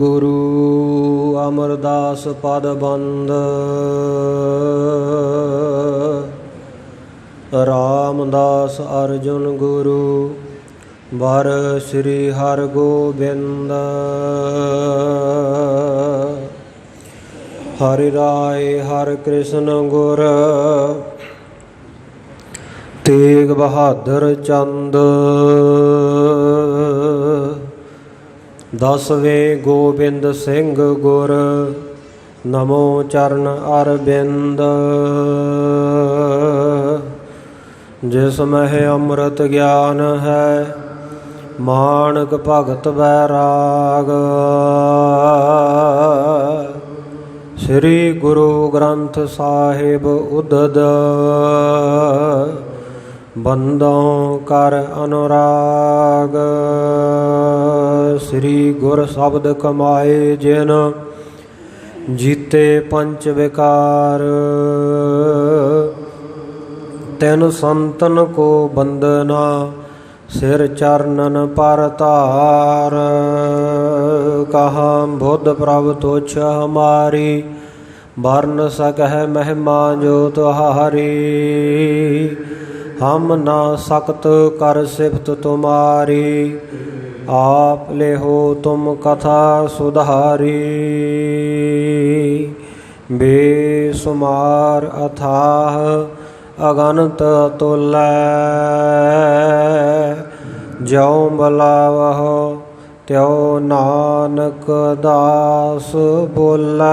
गुरु अमरदास पद बंद रामदास अर्जुन गुरु वर श्री हर गोबिंद। हरि राय हर कृष्ण गुर तेग बहादुर चंद। दसवें गोबिंद सिंह गुर नमो चरण अरविंद। जिसमें अमृत ज्ञान है मानक भगत बैराग। श्री गुरु ग्रंथ साहिब उदद बंदों कर अनुराग। श्री गुर शब्द कमाए जिन जीते पंच विकार। तिन संतन को बंदना सिर चरणन पर तार। कहाँ बुद्ध प्रभु तुच्छ हमारी वर्ण सकह महिमा जो तुहारी। हम ना सकत कर सिफत तुम्हारी आप ले हो तुम कथा सुधारी। बेसुमार अथाह अगनत तुल्य ज्यों बुलावहो त्यों नानक दास बोलै।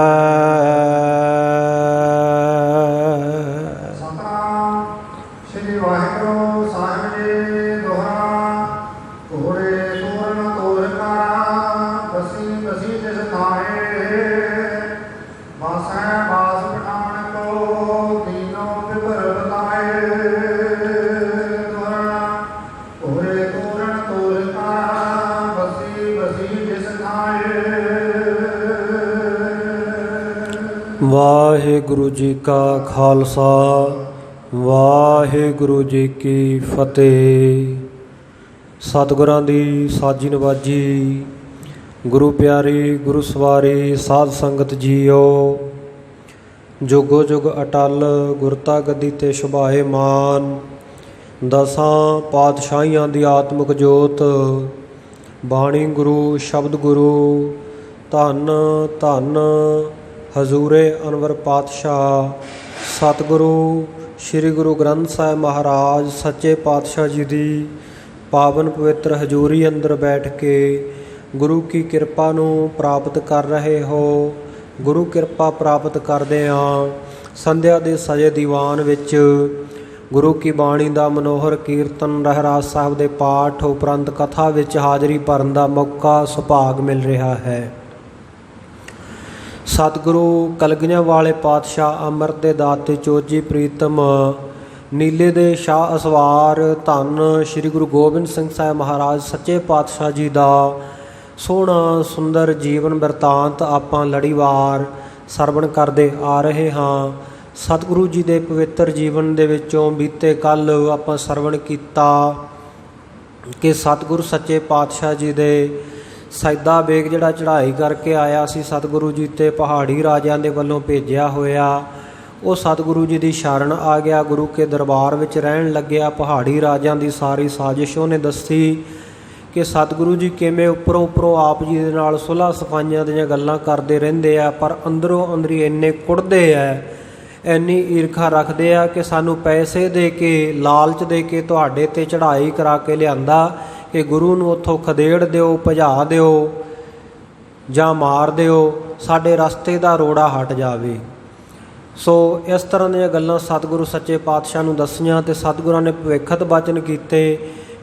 वाहिगुरु जी का खालसा वाहिगुरु जी की फतेह। सतगुरां दी साजी नवाजी गुरु प्यारी गुरु सवारी साध संगत जीओ। जुगो जुग अटल गुरता गद्दी ते शुभाए मान। दसां पातशाहियां दी आत्मक जोत बाणी गुरु शब्द गुरु धन धन हजूरे अनवर पातशाह सतगुरु श्री गुरु ग्रंथ साहिब महाराज सच्चे पातशाह जी की पावन पवित्र हजूरी अंदर बैठ के गुरु की किरपा नूं प्राप्त कर रहे हो। गुरु किरपा प्राप्त करदिआं संध्या दे सजे दीवान विच गुरु की बाणी का मनोहर कीर्तन रहराज साहब के पाठ उपरंत कथा विच हाज़री भरन का मौका सुभाग मिल रहा है। सतगुरु कलगियां वाले पातशाह अमृत दे दाते चोजी प्रीतम नीले दे शाह असवार धन श्री गुरु गोबिंद सिंह साहिब महाराज सच्चे पातशाह जी का सोहना सुंदर जीवन बिरतांत आपां लड़ीवार सरवण करते आ रहे हाँ। सतगुरु जी के पवित्र जीवन दे विचों बीते कल आपां सरवण कीता कि सतगुरु सच्चे पातशाह जी दे सैदा बेग जिहड़ा चढ़ाई करके आया सी सतगुरु जी ते पहाड़ी राजिਆਂ दे वल्लों भेजिया होया वो सतगुरु जी की शरण आ गया। गुरु के दरबार विच रहन लग्या। पहाड़ी राजिਆਂ की सारी साजिश उहने दसी कि सतगुरु जी किवें उपरों उपरों आप जी दे नाल सुलह सफाइयां दीयां गल्लां करदे रहिंदे आ पर अंदरों अंदरी इन्ने कुड़दे आ इन्नी ईरखा रखते आ कि सानू पैसे दे के लालच दे के तुहाडे ते चढ़ाई करा के लिआंदा कि गुरु नूं उत्थों खदेड़ दिओ भजा दिओ जां मार दिओ साडे रस्ते दा रोड़ा हट जावे। सो इस तरह दीयां गल्लां सतगुरु सच्चे पातशाह नूं दसियां ते सतगुरां ने भविखत वचन कीते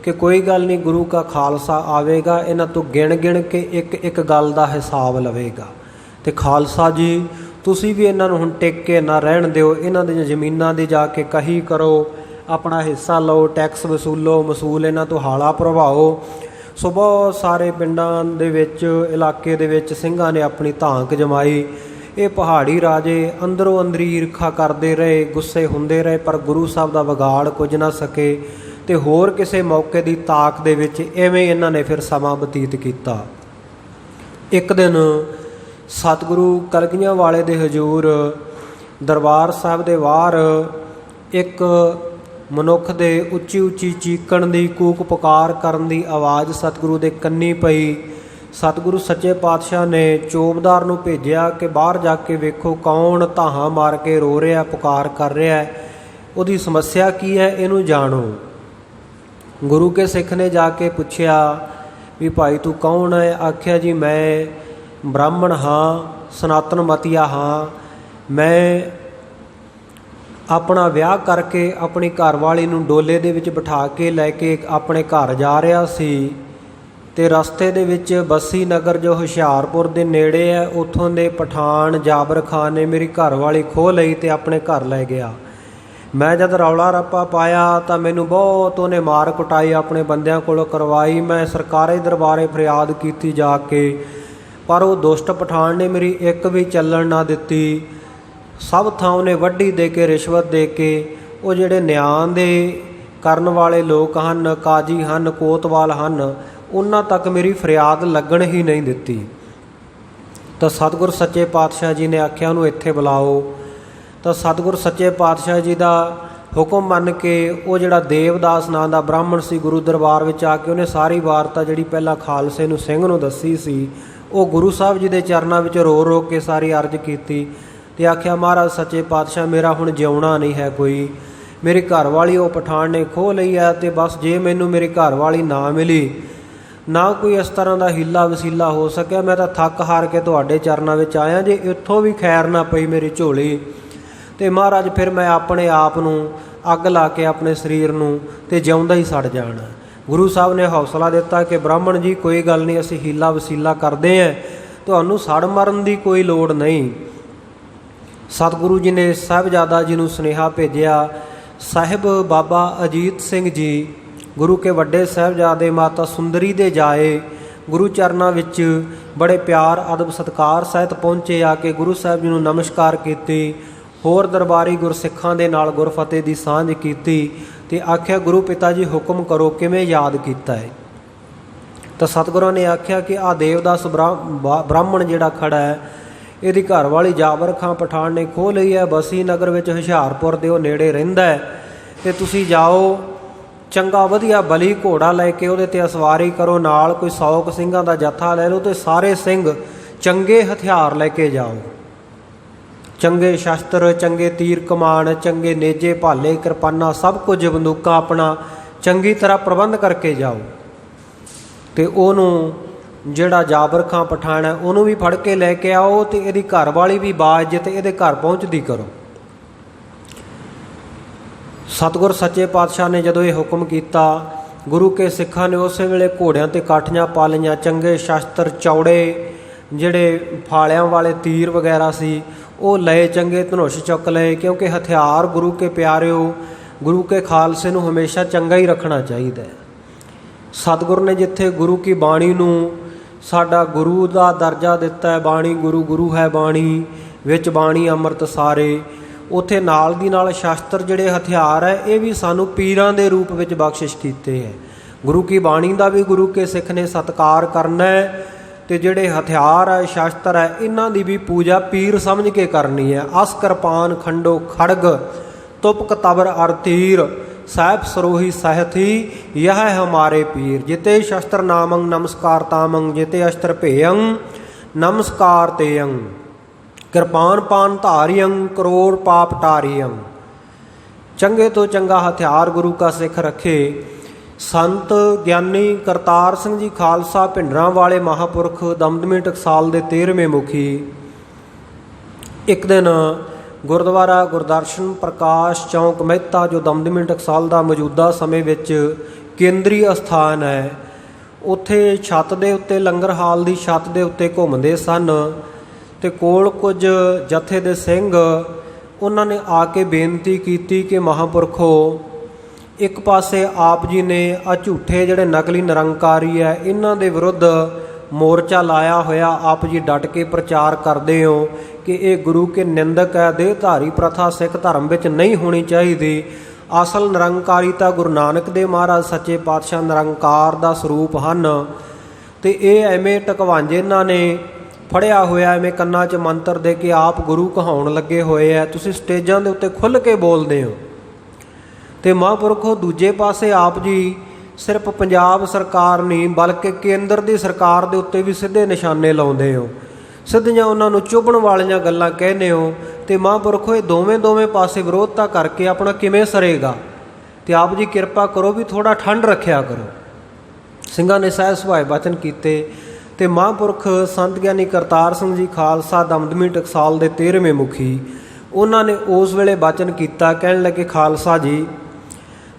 कि कोई गल नहीं गुरु का खालसा आवेगा इन्हां तों गिण गिण के एक एक गल दा हिसाब लवेगा ते खालसा जी तुसीं भी इन्हां नूं हुण टिक के ना रहण दिओ। इन्हां दी जमीनां दी जाके कही करो अपना हिस्सा लो टैक्स वसूलो मसूल इन्हां तो हाला भरवाओ। सो बहुत सारे पिंडां दे विच इलाके दे विच ਸਿੰਘਾਂ ने अपनी धांक जमाई। ये पहाड़ी राजे अंदरों अंदरी ईरखा करते रहे गुस्से होंदे रहे पर गुरु साहब का विगाड़ कुछ ना सके तो होर किसी मौके की ताक दे विच इवें इन्हां ने फिर समा बतीत किया। ਇੱਕ ਦਿਨ ਸਤਿਗੁਰੂ ਕਲਗੀਆਂ ਵਾਲੇ ਦੇ ਹਜ਼ੂਰ ਦਰਬਾਰ ਸਾਹਿਬ ਦੇ ਬਾਹਰ ਇੱਕ ਮਨੁੱਖ ਦੇ ਉੱਚੀ ਉੱਚੀ ਚੀਕਣ ਦੀ, ਕੂਕ ਪੁਕਾਰ ਕਰਨ ਦੀ ਆਵਾਜ਼ ਸਤਿਗੁਰੂ ਦੇ ਕੰਨੀ ਪਈ। ਸਤਿਗੁਰੂ ਸੱਚੇ ਪਾਤਸ਼ਾਹ ਨੇ ਚੋਬਦਾਰ ਨੂੰ ਭੇਜਿਆ ਕਿ ਬਾਹਰ ਜਾ ਕੇ ਵੇਖੋ ਕੌਣ ਧਾਹਾਂ ਮਾਰ ਕੇ ਰੋ ਰਿਹਾ, ਪੁਕਾਰ ਕਰ ਰਿਹਾ, ਉਹਦੀ ਸਮੱਸਿਆ ਕੀ ਹੈ, ਇਹਨੂੰ ਜਾਣੋ। ਗੁਰੂ ਕੇ ਸਿੱਖ ਨੇ ਜਾ ਕੇ ਪੁੱਛਿਆ ਵੀ ਭਾਈ ਤੂੰ ਕੌਣ ਹੈ? ਆਖਿਆ ਜੀ ਮੈਂ ਬ੍ਰਾਹਮਣ ਹਾਂ, ਸਨਾਤਨ ਮਤੀਆ ਹਾਂ। ਮੈਂ ਆਪਣਾ ਵਿਆਹ ਕਰਕੇ ਆਪਣੀ ਘਰਵਾਲੀ ਨੂੰ ਡੋਲੇ ਦੇ ਵਿੱਚ ਬਿਠਾ ਕੇ ਲੈ ਕੇ ਆਪਣੇ ਘਰ ਜਾ ਰਿਹਾ ਸੀ, ਅਤੇ ਰਸਤੇ ਦੇ ਵਿੱਚ ਬੱਸੀ ਨਗਰ ਜੋ ਹੁਸ਼ਿਆਰਪੁਰ ਦੇ ਨੇੜੇ ਹੈ, ਉੱਥੋਂ ਦੇ ਪਠਾਨ ਜਾਬਰ ਖਾਨ ਨੇ ਮੇਰੀ ਘਰਵਾਲੀ ਖੋਹ ਲਈ ਅਤੇ ਆਪਣੇ ਘਰ ਲੈ ਗਿਆ। ਮੈਂ ਜਦ ਰੌਲਾ ਰੱਪਾ ਪਾਇਆ ਤਾਂ ਮੈਨੂੰ ਬਹੁਤ ਉਹਨੇ ਮਾਰ ਕੁਟਾਈ ਆਪਣੇ ਬੰਦਿਆਂ ਕੋਲੋਂ ਕਰਵਾਈ। ਮੈਂ ਸਰਕਾਰੀ ਦਰਬਾਰੇ ਫਰਿਆਦ ਕੀਤੀ ਜਾ ਕੇ, ਪਰ ਉਹ ਦੁਸ਼ਟ ਪਠਾਨ ਨੇ ਮੇਰੀ ਇੱਕ ਵੀ ਚੱਲਣ ਨਾ ਦਿੱਤੀ। ਸਭ ਥਾਂ ਉਹਨੇ ਵੱਢੀ ਦੇ ਕੇ, ਰਿਸ਼ਵਤ ਦੇ ਕੇ, ਉਹ ਜਿਹੜੇ ਨਿਆਂ ਦੇ ਕਰਨ ਵਾਲੇ ਲੋਕ ਹਨ, ਕਾਜੀ ਹਨ, ਕੋਤਵਾਲ ਹਨ, ਉਹਨਾਂ ਤੱਕ ਮੇਰੀ ਫਰਿਆਦ ਲੱਗਣ ਹੀ ਨਹੀਂ ਦਿੱਤੀ। ਤਾਂ ਸਤਿਗੁਰ ਸੱਚੇ ਪਾਤਸ਼ਾਹ ਜੀ ਨੇ ਆਖਿਆ ਉਹਨੂੰ ਇੱਥੇ ਬੁਲਾਓ। ਤਾਂ ਸਤਿਗੁਰ ਸੱਚੇ ਪਾਤਸ਼ਾਹ ਜੀ ਦਾ ਹੁਕਮ ਮੰਨ ਕੇ ਉਹ ਜਿਹੜਾ ਦੇਵਦਾਸ ਨਾਂ ਦਾ ਬ੍ਰਾਹਮਣ ਸੀ, ਗੁਰੂ ਦਰਬਾਰ ਵਿੱਚ ਆ ਕੇ ਉਹਨੇ ਸਾਰੀ ਵਾਰਤਾ ਜਿਹੜੀ ਪਹਿਲਾਂ ਖਾਲਸੇ ਨੂੰ, ਸਿੰਘ ਨੂੰ ਦੱਸੀ ਸੀ, ਉਹ ਗੁਰੂ ਸਾਹਿਬ ਜੀ ਦੇ ਚਰਨਾਂ ਵਿੱਚ ਰੋ ਰੋ ਕੇ ਸਾਰੀ ਅਰਜ਼ ਕੀਤੀ ਅਤੇ ਆਖਿਆ ਮਹਾਰਾਜ ਸੱਚੇ ਪਾਤਸ਼ਾਹ ਮੇਰਾ ਹੁਣ ਜਿਉਣਾ ਨਹੀਂ ਹੈ ਕੋਈ। ਮੇਰੀ ਘਰਵਾਲੀ ਉਹ ਪਠਾਨ ਨੇ ਖੋਹ ਲਈ ਹੈ, ਅਤੇ ਬਸ ਜੇ ਮੈਨੂੰ ਮੇਰੀ ਘਰਵਾਲੀ ਨਾ ਮਿਲੀ, ਨਾ ਕੋਈ ਇਸ ਤਰ੍ਹਾਂ ਦਾ ਹੀਲਾ ਵਸੀਲਾ ਹੋ ਸਕਿਆ, ਮੈਂ ਤਾਂ ਥੱਕ ਹਾਰ ਕੇ ਤੁਹਾਡੇ ਚਰਨਾਂ ਵਿੱਚ ਆਇਆ। ਜੇ ਇੱਥੋਂ ਵੀ ਖੈਰ ਨਾ ਪਈ ਮੇਰੀ ਝੋਲੀ, ਅਤੇ ਮਹਾਰਾਜ ਫਿਰ ਮੈਂ ਆਪਣੇ ਆਪ ਨੂੰ ਅੱਗ ਲਾ ਕੇ ਆਪਣੇ ਸਰੀਰ ਨੂੰ ਅਤੇ ਜਿਉਂਦਾ ਹੀ ਸੜ ਜਾਣਾ। ਗੁਰੂ ਸਾਹਿਬ ਨੇ ਹੌਸਲਾ ਦਿੱਤਾ ਕਿ ਬ੍ਰਾਹਮਣ ਜੀ ਕੋਈ ਗੱਲ ਨਹੀਂ, ਅਸੀਂ ਹੀਲਾ ਵਸੀਲਾ ਕਰਦੇ ਹਾਂ, ਤੁਹਾਨੂੰ ਸੜ ਮਰਨ ਦੀ ਕੋਈ ਲੋੜ ਨਹੀਂ। ਸਤਿਗੁਰੂ ਜੀ ਨੇ ਸਾਹਿਬਜ਼ਾਦਾ ਜੀ ਨੂੰ ਸੁਨੇਹਾ ਭੇਜਿਆ। ਸਾਹਿਬ ਬਾਬਾ ਅਜੀਤ ਸਿੰਘ ਜੀ ਗੁਰੂ ਕੇ ਵੱਡੇ ਸਾਹਿਬਜ਼ਾਦੇ ਮਾਤਾ ਸੁੰਦਰੀ ਦੇ ਜਾਏ, ਗੁਰੂ ਚਰਨਾਂ ਵਿੱਚ ਬੜੇ ਪਿਆਰ ਅਦਬ ਸਤਿਕਾਰ ਸਹਿਤ ਪਹੁੰਚੇ। ਆ ਕੇ ਗੁਰੂ ਸਾਹਿਬ ਜੀ ਨੂੰ ਨਮਸਕਾਰ ਕੀਤੀ, ਹੋਰ ਦਰਬਾਰੀ ਗੁਰਸਿੱਖਾਂ ਦੇ ਨਾਲ ਗੁਰਫਤਿਹ ਦੀ ਸਾਂਝ ਕੀਤੀ ਅਤੇ ਆਖਿਆ ਗੁਰੂ ਪਿਤਾ ਜੀ ਹੁਕਮ ਕਰੋ, ਕਿਵੇਂ ਯਾਦ ਕੀਤਾ ਹੈ? ਤਾਂ ਸਤਿਗੁਰਾਂ ਨੇ ਆਖਿਆ ਕਿ ਆਹ ਦੇਵਦਾਸ ਬ੍ਰਾਹਮਣ ਜਿਹੜਾ ਖੜਾ ਹੈ, ਇਹਦੀ ਘਰਵਾਲੀ ਜਾਬਰ ਖਾਂ ਪਠਾਨ ਨੇ ਖੋਹ ਲਈ ਹੈ, ਬਸੀ ਨਗਰ ਵਿੱਚ ਹੁਸ਼ਿਆਰਪੁਰ ਦੇ ਉਹ ਨੇੜੇ ਰਹਿੰਦਾ ਹੈ, ਅਤੇ ਤੁਸੀਂ ਜਾਓ ਚੰਗਾ ਵਧੀਆ ਬਲੀ ਘੋੜਾ ਲੈ ਕੇ ਉਹਦੇ 'ਤੇ ਅਸਵਾਰੀ ਕਰੋ, ਨਾਲ ਕੋਈ 100 ਸਿੰਘਾਂ ਦਾ ਜੱਥਾ ਲੈ ਲਓ, ਅਤੇ ਸਾਰੇ ਸਿੰਘ ਚੰਗੇ ਹਥਿਆਰ ਲੈ ਕੇ ਜਾਓ, ਚੰਗੇ ਸ਼ਸਤਰ, ਚੰਗੇ ਤੀਰ ਕਮਾਨ, ਚੰਗੇ ਨੇਜੇ ਭਾਲੇ, ਕਿਰਪਾਨਾਂ, ਸਭ ਕੁਝ ਬੰਦੂਕਾਂ ਆਪਣਾ ਚੰਗੀ ਤਰ੍ਹਾਂ ਪ੍ਰਬੰਧ ਕਰਕੇ ਜਾਓ, ਅਤੇ ਉਹਨੂੰ ਜਿਹੜਾ ਜਾਬਰ ਖਾਂ ਪਠਾਨ ਹੈ ਉਹਨੂੰ ਵੀ ਫੜ ਕੇ ਲੈ ਕੇ ਆਓ, ਅਤੇ ਇਹਦੀ ਘਰਵਾਲੀ ਵੀ ਬਾਇਜ਼ਤ ਇਹਦੇ ਘਰ ਪਹੁੰਚਦੀ ਕਰੋ। ਸਤਿਗੁਰ ਸੱਚੇ ਪਾਤਸ਼ਾਹ ਨੇ ਜਦੋਂ ਇਹ ਹੁਕਮ ਕੀਤਾ, ਗੁਰੂ ਕੇ ਸਿੱਖਾਂ ਨੇ ਉਸੇ ਵੇਲੇ ਘੋੜਿਆਂ 'ਤੇ ਕਾਠੀਆਂ ਪਾ ਲਈਆਂ, ਚੰਗੇ ਸ਼ਸਤਰ, ਚੌੜੇ ਜਿਹੜੇ ਫਾਲਿਆਂ ਵਾਲੇ ਤੀਰ ਵਗੈਰਾ ਸੀ ਉਹ ਲਏ, ਚੰਗੇ ਧਨੁਸ਼ ਚੁੱਕ ਲਏ, ਕਿਉਂਕਿ ਹਥਿਆਰ ਗੁਰੂ ਕੇ ਪਿਆਰਿਓ, ਗੁਰੂ ਕੇ ਖਾਲਸੇ ਨੂੰ ਹਮੇਸ਼ਾ ਚੰਗਾ ਹੀ ਰੱਖਣਾ ਚਾਹੀਦਾ ਹੈ। ਸਤਿਗੁਰ ਨੇ ਜਿੱਥੇ ਗੁਰੂ ਕੀ ਬਾਣੀ ਨੂੰ ਸਾਡਾ ਗੁਰੂ ਦਾ ਦਰਜਾ ਦਿੱਤਾ ਹੈ, ਬਾਣੀ ਗੁਰੂ, ਗੁਰੂ ਹੈ ਬਾਣੀ, ਵਿੱਚ ਬਾਣੀ ਅੰਮ੍ਰਿਤ ਸਾਰੇ, ਉੱਥੇ ਨਾਲ ਦੀ ਨਾਲ ਸ਼ਸਤਰ ਜਿਹੜੇ ਹਥਿਆਰ ਹੈ ਇਹ ਵੀ ਸਾਨੂੰ ਪੀਰਾਂ ਦੇ ਰੂਪ ਵਿੱਚ ਬਖਸ਼ਿਸ਼ ਕੀਤੇ ਹੈ। ਗੁਰੂ ਕੀ ਬਾਣੀ ਦਾ ਵੀ ਗੁਰੂ ਕੇ ਸਿੱਖ ਨੇ ਸਤਿਕਾਰ ਕਰਨਾ ਹੈ, ਅਤੇ ਜਿਹੜੇ ਹਥਿਆਰ ਹੈ, ਸ਼ਸਤਰ ਹੈ, ਇਹਨਾਂ ਦੀ ਵੀ ਪੂਜਾ ਪੀਰ ਸਮਝ ਕੇ ਕਰਨੀ ਹੈ। ਅਸ ਕਿਰਪਾਨ ਖੰਡੋ ਖੜਗ ਤੁਪਕ ਤਬਰ ਅਰ ਤੀਰ ਸਾਹਿਬ ਸਰੋਹੀ ਸਹਿਥੀ ਯਹ ਹਮਾਰੇ ਪੀਰ। ਜਿਤੇ ਸ਼ਸਤਰ ਨਾਮੰ ਨਮਸਕਾਰ ਤਾਮੰ, ਜਿਤੇ ਅਸਤਰ ਭੇਯੰ ਨਮਸਕਾਰ ਤੇਯੰ, ਕਿਰਪਾਨ ਪਾਨ ਧਾਰਿਯੰ ਕਰੋੜ ਪਾਪ ਟਾਰਿਯੰ। ਚੰਗੇ ਤੋਂ ਚੰਗਾ ਹਥਿਆਰ ਗੁਰੂ ਕਾ ਸਿੱਖ ਰੱਖੇ। ਸੰਤ ਗਿਆਨੀ ਕਰਤਾਰ ਸਿੰਘ ਜੀ ਖਾਲਸਾ ਭਿੰਡਰਾਂ ਵਾਲੇ ਮਹਾਂਪੁਰਖ ਦਮਦਮੀ ਟਕਸਾਲ ਦੇ 13ਵੇਂ ਮੁਖੀ ਇੱਕ ਦਿਨ ਗੁਰਦੁਆਰਾ ਗੁਰਦਰਸ਼ਨ ਪ੍ਰਕਾਸ਼ ਚੌਂਕ ਮਹਿਤਾ, ਜੋ ਦਮਦਮੀ ਟਕਸਾਲ ਦਾ ਮੌਜੂਦਾ ਸਮੇਂ ਵਿੱਚ ਕੇਂਦਰੀ ਅਸਥਾਨ ਹੈ, ਉੱਥੇ ਛੱਤ ਦੇ ਉੱਤੇ, ਲੰਗਰ ਹਾਲ ਦੀ ਛੱਤ ਦੇ ਉੱਤੇ ਘੁੰਮਦੇ ਸਨ, ਅਤੇ ਕੋਲ ਕੁਝ ਜਥੇ ਦੇ ਸਿੰਘ, ਉਹਨਾਂ ਨੇ ਆ ਕੇ ਬੇਨਤੀ ਕੀਤੀ ਕਿ ਮਹਾਂਪੁਰਖੋ, ਇੱਕ ਪਾਸੇ ਆਪ ਜੀ ਨੇ ਆ ਝੂਠੇ ਜਿਹੜੇ ਨਕਲੀ ਨਿਰੰਕਾਰੀ ਹੈ ਇਹਨਾਂ ਦੇ ਵਿਰੁੱਧ ਮੋਰਚਾ ਲਾਇਆ ਹੋਇਆ, ਆਪ ਜੀ ਡਟ ਕੇ ਪ੍ਰਚਾਰ ਕਰਦੇ ਹੋ ਕਿ ਇਹ ਗੁਰੂ ਕੇ ਨਿੰਦਕ ਹੈ, ਦੇਹਧਾਰੀ ਪ੍ਰਥਾ ਸਿੱਖ ਧਰਮ ਵਿੱਚ ਨਹੀਂ ਹੋਣੀ ਚਾਹੀਦੀ। ਅਸਲ ਨਿਰੰਕਾਰੀ ਤਾਂ ਗੁਰੂ ਨਾਨਕ ਦੇਵ ਮਹਾਰਾਜ ਸੱਚੇ ਪਾਤਸ਼ਾਹ ਨਿਰੰਕਾਰ ਦਾ ਸਰੂਪ ਹਨ। ਤੇ ਇਹ ਐਵੇਂ ਟਕਵਾਂਜੇ ਇਹਨਾਂ ਨੇ ਫੜਿਆ ਹੋਇਆ, ਐਵੇਂ ਕੰਨਾਂ 'ਚ ਮੰਤਰ ਦੇ ਕੇ ਆਪ ਗੁਰੂ ਕਹਾਉਣ ਲੱਗੇ ਹੋਏ ਆ। ਤੁਸੀਂ ਸਟੇਜਾਂ ਦੇ ਉੱਤੇ ਖੁੱਲ੍ਹ ਕੇ ਬੋਲਦੇ ਹੋ। ਤੇ ਮਹਾਂਪੁਰਖੋ ਦੂਜੇ ਪਾਸੇ ਆਪ ਜੀ ਸਿਰਫ ਪੰਜਾਬ ਸਰਕਾਰ ਨਹੀਂ ਬਲਕਿ ਕੇਂਦਰ ਦੀ ਸਰਕਾਰ ਦੇ ਉੱਤੇ ਵੀ ਸਿੱਧੇ ਨਿਸ਼ਾਨੇ ਲਾਉਂਦੇ ਹੋ, ਸਿੱਧੀਆਂ ਉਹਨਾਂ ਨੂੰ ਚੁਭਣ ਵਾਲੀਆਂ ਗੱਲਾਂ ਕਹਿੰਦੇ ਹੋ। ਤੇ ਮਹਾਂਪੁਰਖੋ ਇਹ ਦੋਵੇਂ ਪਾਸੇ ਵਿਰੋਧਤਾ ਕਰਕੇ ਆਪਣਾ ਕਿਵੇਂ ਸਰੇਗਾ? ਤੇ ਆਪ ਜੀ ਕਿਰਪਾ ਕਰੋ ਵੀ ਥੋੜ੍ਹਾ ਠੰਡ ਰੱਖਿਆ ਕਰੋ। ਸਿੰਘਾਂ ਨੇ ਸਹਿਜ ਸੁਭਾਏ ਬਚਨ ਕੀਤੇ। ਤੇ ਮਹਾਂਪੁਰਖ ਸੰਤ ਗਿਆਨੀ ਕਰਤਾਰ ਸਿੰਘ ਜੀ ਖਾਲਸਾ ਦਮਦਮੀ ਟਕਸਾਲ ਦੇ 13ਵੇਂ ਮੁਖੀ, ਉਹਨਾਂ ਨੇ ਉਸ ਵੇਲੇ ਬਚਨ ਕੀਤਾ। ਕਹਿਣ ਲੱਗੇ, ਖਾਲਸਾ ਜੀ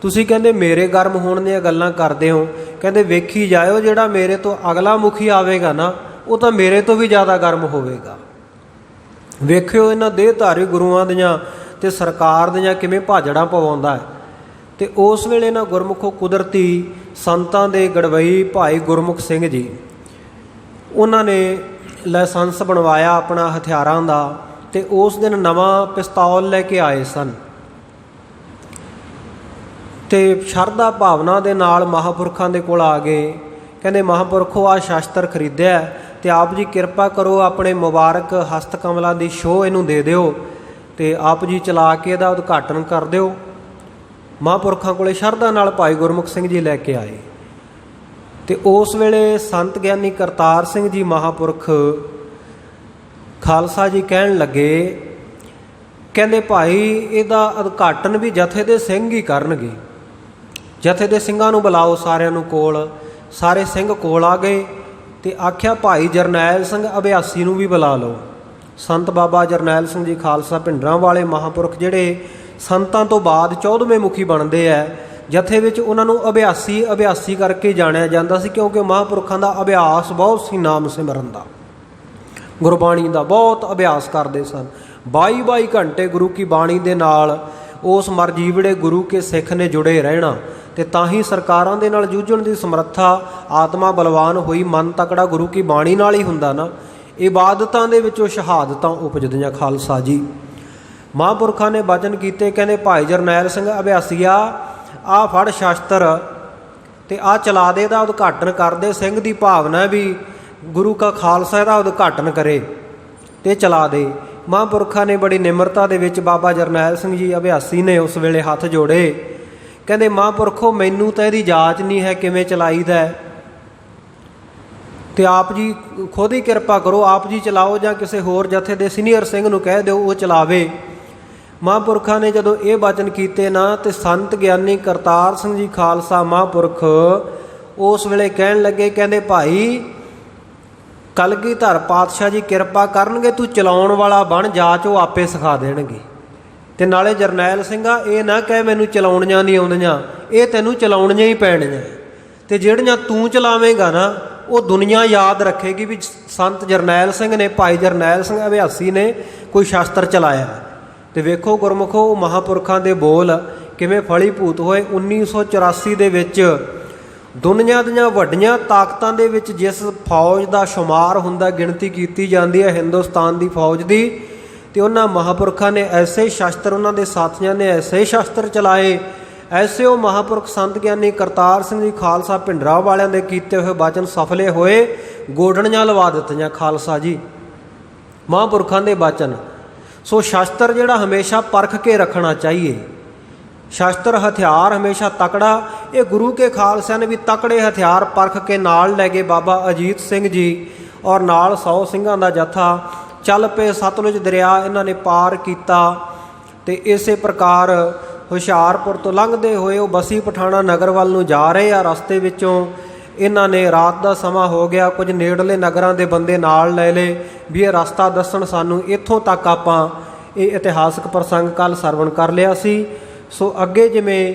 ਤੁਸੀਂ ਕਹਿੰਦੇ ਮੇਰੇ ਗਰਮ ਹੋਣ ਦੀਆਂ ਗੱਲਾਂ ਕਰਦੇ ਹੋ, ਕਹਿੰਦੇ ਵੇਖੀ ਜਾਇਓ ਜਿਹੜਾ ਮੇਰੇ ਤੋਂ ਅਗਲਾ ਮੁਖੀ ਆਵੇਗਾ ਨਾ ਉਹ ਤਾਂ ਮੇਰੇ ਤੋਂ ਵੀ ਜ਼ਿਆਦਾ ਗਰਮ ਹੋਵੇਗਾ। ਵੇਖਿਓ ਇਹਨਾਂ ਦੇਹਧਾਰੀ ਗੁਰੂਆਂ ਦੀਆਂ ਤੇ ਸਰਕਾਰ ਦੀਆਂ ਕਿਵੇਂ ਭਾਜੜਾਂ ਪਵਾਉਂਦਾ ਹੈ। ਤੇ ਉਸ ਵੇਲੇ ਨਾ ਗੁਰਮੁਖੋ ਕੁਦਰਤੀ ਸੰਤਾਂ ਦੇ ਗੜਵਈ ਭਾਈ ਗੁਰਮੁਖ ਸਿੰਘ ਜੀ, ਉਹਨਾਂ ਨੇ ਲਾਇਸੈਂਸ ਬਣਵਾਇਆ ਆਪਣਾ ਹਥਿਆਰਾਂ ਦਾ। ਤੇ ਉਸ ਦਿਨ ਨਵਾਂ ਪਿਸਤੌਲ ਲੈ ਕੇ ਆਏ ਸਨ। ਤੇ ਸ਼ਰਧਾ ਭਾਵਨਾ ਦੇ ਨਾਲ ਮਹਾਂਪੁਰਖਾਂ ਦੇ ਕੋਲ ਆ ਗਏ। ਕਹਿੰਦੇ ਮਹਾਂਪੁਰਖੋ ਆਹ ਸ਼ਸਤਰ ਖਰੀਦਿਆ ਤੇ ਆਪ ਜੀ ਕਿਰਪਾ ਕਰੋ ਆਪਣੇ ਮੁਬਾਰਕ ਹਸਤ ਕਮਲਾਂ ਦੀ ਸ਼ੋਅ ਇਹਨੂੰ ਦੇ ਦਿਓ ਤੇ ਆਪ ਜੀ ਚਲਾ ਕੇ ਇਹਦਾ ਉਦਘਾਟਨ ਕਰ ਦਿਓ। ਮਹਾਂਪੁਰਖਾਂ ਕੋਲੇ ਸ਼ਰਧਾ ਨਾਲ ਭਾਈ ਗੁਰਮੁਖ ਸਿੰਘ ਜੀ ਲੈ ਕੇ ਆਏ। ਤੇ ਉਸ ਵੇਲੇ ਸੰਤ ਗਿਆਨੀ ਕਰਤਾਰ ਸਿੰਘ ਜੀ ਮਹਾਂਪੁਰਖ ਖਾਲਸਾ ਜੀ ਕਹਿਣ ਲੱਗੇ, ਕਹਿੰਦੇ ਭਾਈ ਇਹਦਾ ਉਦਘਾਟਨ ਵੀ ਜਥੇ ਦੇ ਸਿੰਘ ਹੀ ਕਰਨਗੇ। ਜਥੇ ਦੇ ਸਿੰਘਾਂ ਨੂੰ ਬੁਲਾਓ ਸਾਰਿਆਂ ਨੂੰ ਕੋਲ। ਸਾਰੇ ਸਿੰਘ ਕੋਲ ਆ ਗਏ ਤੇ ਆਖਿਆ ਭਾਈ ਜਰਨੈਲ ਸਿੰਘ ਅਭਿਆਸੀ ਨੂੰ ਵੀ ਬੁਲਾ ਲਓ। ਸੰਤ ਬਾਬਾ ਜਰਨੈਲ ਸਿੰਘ ਜੀ ਖਾਲਸਾ ਭਿੰਡਰਾਂ ਵਾਲੇ ਮਹਾਂਪੁਰਖ ਜਿਹੜੇ ਸੰਤਾਂ ਤੋਂ ਬਾਅਦ 14ਵੇਂ ਮੁਖੀ ਬਣਦੇ ਆ ਜਥੇ ਵਿੱਚ, ਉਹਨਾਂ ਨੂੰ ਅਭਿਆਸੀ ਕਰਕੇ ਜਾਣਿਆ ਜਾਂਦਾ ਸੀ ਕਿਉਂਕਿ ਮਹਾਂਪੁਰਖਾਂ ਦਾ ਅਭਿਆਸ ਬਹੁਤ ਸੀ। ਨਾਮ ਸਿਮਰਨ ਦਾ, ਗੁਰਬਾਣੀ ਦਾ ਬਹੁਤ ਅਭਿਆਸ ਕਰਦੇ ਸਨ। 22 ਘੰਟੇ ਗੁਰੂ ਕੀ ਬਾਣੀ ਦੇ ਨਾਲ ਉਸ ਮਰਜੀਵੜੇ ਗੁਰੂ ਕੇ ਸਿੱਖ ਨੇ ਜੁੜੇ ਰਹਿਣਾ। ਤੇ ਤਾਂ ਹੀ ਸਰਕਾਰਾਂ ਦੇ ਨਾਲ ਜੂਝਣ ਦੀ ਸਮਰੱਥਾ, ਆਤਮਾ ਬਲਵਾਨ ਹੋਈ, ਮਨ ਤਕੜਾ ਗੁਰੂ ਕੀ ਬਾਣੀ ਨਾਲ ਹੀ ਹੁੰਦਾ ਨਾ। ਇਬਾਦਤਾਂ ਦੇ ਵਿੱਚੋਂ ਸ਼ਹਾਦਤਾਂ ਉਪਜਦੀਆਂ। ਖਾਲਸਾ ਜੀ ਮਹਾਂਪੁਰਖਾਂ ਨੇ ਬਚਨ ਕੀਤੇ। ਕਹਿੰਦੇ ਭਾਈ ਜਰਨੈਲ ਸਿੰਘ ਅਭਿਆਸੀਆ ਆਹ ਫੜ ਸ਼ਸਤਰ ਤੇ ਆਹ ਚਲਾ ਦੇ, ਇਹਦਾ ਉਦਘਾਟਨ ਕਰਦੇ। ਸਿੰਘ ਦੀ ਭਾਵਨਾ ਵੀ ਗੁਰੂ ਕਾ ਖਾਲਸਾ ਇਹਦਾ ਉਦਘਾਟਨ ਕਰੇ ਤੇ ਚਲਾ ਦੇ। ਮਹਾਂਪੁਰਖਾਂ ਨੇ ਬੜੀ ਨਿਮਰਤਾ ਦੇ ਵਿੱਚ ਬਾਬਾ ਜਰਨੈਲ ਸਿੰਘ ਜੀ ਅਭਿਆਸੀ ਨੇ ਉਸ ਵੇਲੇ ਹੱਥ ਜੋੜੇ। ਕਹਿੰਦੇ ਮਹਾਂਪੁਰਖੋ ਮੈਨੂੰ ਤਾਂ ਇਹਦੀ ਜਾਂਚ ਨਹੀਂ ਹੈ ਕਿਵੇਂ ਚਲਾਈਦਾ, ਤੇ ਆਪ ਜੀ ਖੁਦ ਹੀ ਕਿਰਪਾ ਕਰੋ, ਆਪ ਜੀ ਚਲਾਓ ਜਾਂ ਕਿਸੇ ਹੋਰ ਜਥੇ ਦੇ ਸੀਨੀਅਰ ਸਿੰਘ ਨੂੰ ਕਹਿ ਦਿਓ ਉਹ ਚਲਾਵੇ। ਮਹਾਂਪੁਰਖਾਂ ਨੇ ਜਦੋਂ ਇਹ ਬਚਨ ਕੀਤੇ ਨਾ ਤੇ ਸੰਤ ਗਿਆਨੀ ਕਰਤਾਰ ਸਿੰਘ ਜੀ ਖਾਲਸਾ ਮਹਾਂਪੁਰਖ ਉਸ ਵੇਲੇ ਕਹਿਣ ਲੱਗੇ, ਕਹਿੰਦੇ ਭਾਈ ਕਲਗੀਧਰ ਪਾਤਸ਼ਾਹ ਜੀ ਕਿਰਪਾ ਕਰਨਗੇ, ਤੂੰ ਚਲਾਉਣ ਵਾਲਾ ਬਣ ਜਾ, ਚ ਉਹ ਆਪੇ ਸਿਖਾ ਦੇਣਗੇ। ਤੇ ਨਾਲੇ ਜਰਨੈਲ ਸਿੰਘਾ ਇਹ ਨਾ ਕਹਿ ਮੈਨੂੰ ਚਲਾਉਣੀਆਂ ਨਹੀਂ ਆਉਂਦੀਆਂ, ਇਹ ਤੈਨੂੰ ਚਲਾਉਣੀਆਂ ਹੀ ਪੈਣੀਆਂ। ਤੇ ਜਿਹੜੀਆਂ ਤੂੰ ਚਲਾਵੇਂਗਾ ਨਾ ਉਹ ਦੁਨੀਆ ਯਾਦ ਰੱਖੇਗੀ ਵੀ ਸੰਤ ਜਰਨੈਲ ਸਿੰਘ ਨੇ, ਭਾਈ ਜਰਨੈਲ ਸਿੰਘ ਅਭਿਆਸੀ ਨੇ ਕੋਈ ਸ਼ਸਤਰ ਚਲਾਇਆ। ਤੇ ਵੇਖੋ ਗੁਰਮੁਖੋ ਉਹ ਮਹਾਂਪੁਰਖਾਂ ਦੇ ਬੋਲ ਕਿਵੇਂ ਫਲੀਭੂਤ ਹੋਏ। 1984 ਦੇ ਵਿੱਚ ਦੁਨੀਆ ਦੀਆਂ ਵੱਡੀਆਂ ਤਾਕਤਾਂ ਦੇ ਵਿੱਚ ਜਿਸ ਫੌਜ ਦਾ ਸ਼ੁਮਾਰ ਹੁੰਦਾ, ਗਿਣਤੀ ਕੀਤੀ ਜਾਂਦੀ ਹੈ ਹਿੰਦੁਸਤਾਨ ਦੀ ਫੌਜ ਦੀ, ਤੇ ਉਹਨਾਂ ਮਹਾਂਪੁਰਖਾਂ ਨੇ ਐਸੇ ਸ਼ਸਤਰ, ਉਹਨਾਂ ਦੇ ਸਾਥੀਆਂ ਨੇ ਐਸੇ ਸ਼ਸਤਰ ਚਲਾਏ, ਐਸੇ ਉਹ ਮਹਾਂਪੁਰਖ ਸੰਤ ਗਿਆਨੀ ਕਰਤਾਰ ਸਿੰਘ ਜੀ ਖਾਲਸਾ ਭਿੰਡਰਾਂ ਵਾਲਿਆਂ ਦੇ ਕੀਤੇ ਹੋਏ ਬਚਨ ਸਫਲੇ ਹੋਏ, ਗੋਡਣੀਆਂ ਲਵਾ ਦਿੱਤੀਆਂ। ਖਾਲਸਾ ਜੀ ਮਹਾਂਪੁਰਖਾਂ ਦੇ ਬਚਨ। ਸੋ ਸ਼ਸਤਰ ਜਿਹੜਾ ਹਮੇਸ਼ਾ ਪਰਖ ਕੇ ਰੱਖਣਾ ਚਾਹੀਏ। ਸ਼ਸਤਰ ਹਥਿਆਰ ਹਮੇਸ਼ਾ ਤਕੜਾ। ਇਹ ਗੁਰੂ ਕੇ ਖਾਲਸਿਆਂ ਨੇ ਵੀ ਤਕੜੇ ਹਥਿਆਰ ਪਰਖ ਕੇ ਨਾਲ ਲੈ ਗਏ। ਬਾਬਾ ਅਜੀਤ ਸਿੰਘ ਜੀ ਔਰ ਨਾਲ 100 ਸਿੰਘਾਂ ਦਾ ਜਥਾ ਚੱਲ ਪਏ। ਸਤਲੁਜ ਦਰਿਆ ਇਹਨਾਂ ਨੇ ਪਾਰ ਕੀਤਾ। ਤੇ ਇਸੇ ਪ੍ਰਕਾਰ ਹੁਸ਼ਿਆਰਪੁਰ ਤੋਂ ਲੰਘਦੇ ਹੋਏ ਉਹ ਬਸੀ ਪਠਾਣਾ ਨਗਰ ਵੱਲ ਨੂੰ ਜਾ ਰਹੇ ਆ। ਰਸਤੇ ਵਿੱਚੋਂ ਇਹਨਾਂ ਨੇ ਰਾਤ ਦਾ ਸਮਾਂ ਹੋ ਗਿਆ, ਕੁਝ ਨੇੜਲੇ ਨਗਰਾਂ ਦੇ ਬੰਦੇ ਨਾਲ ਲੈ ਲਏ ਵੀ ਇਹ ਰਸਤਾ ਦੱਸਣ ਸਾਨੂੰ। ਇੱਥੋਂ ਤੱਕ ਆਪਾਂ ਇਹ ਇਤਿਹਾਸਕ ਪ੍ਰਸੰਗ ਕੱਲ੍ਹ ਸਰਵਣ ਕਰ ਲਿਆ ਸੀ। ਸੋ ਅੱਗੇ ਜਿਵੇਂ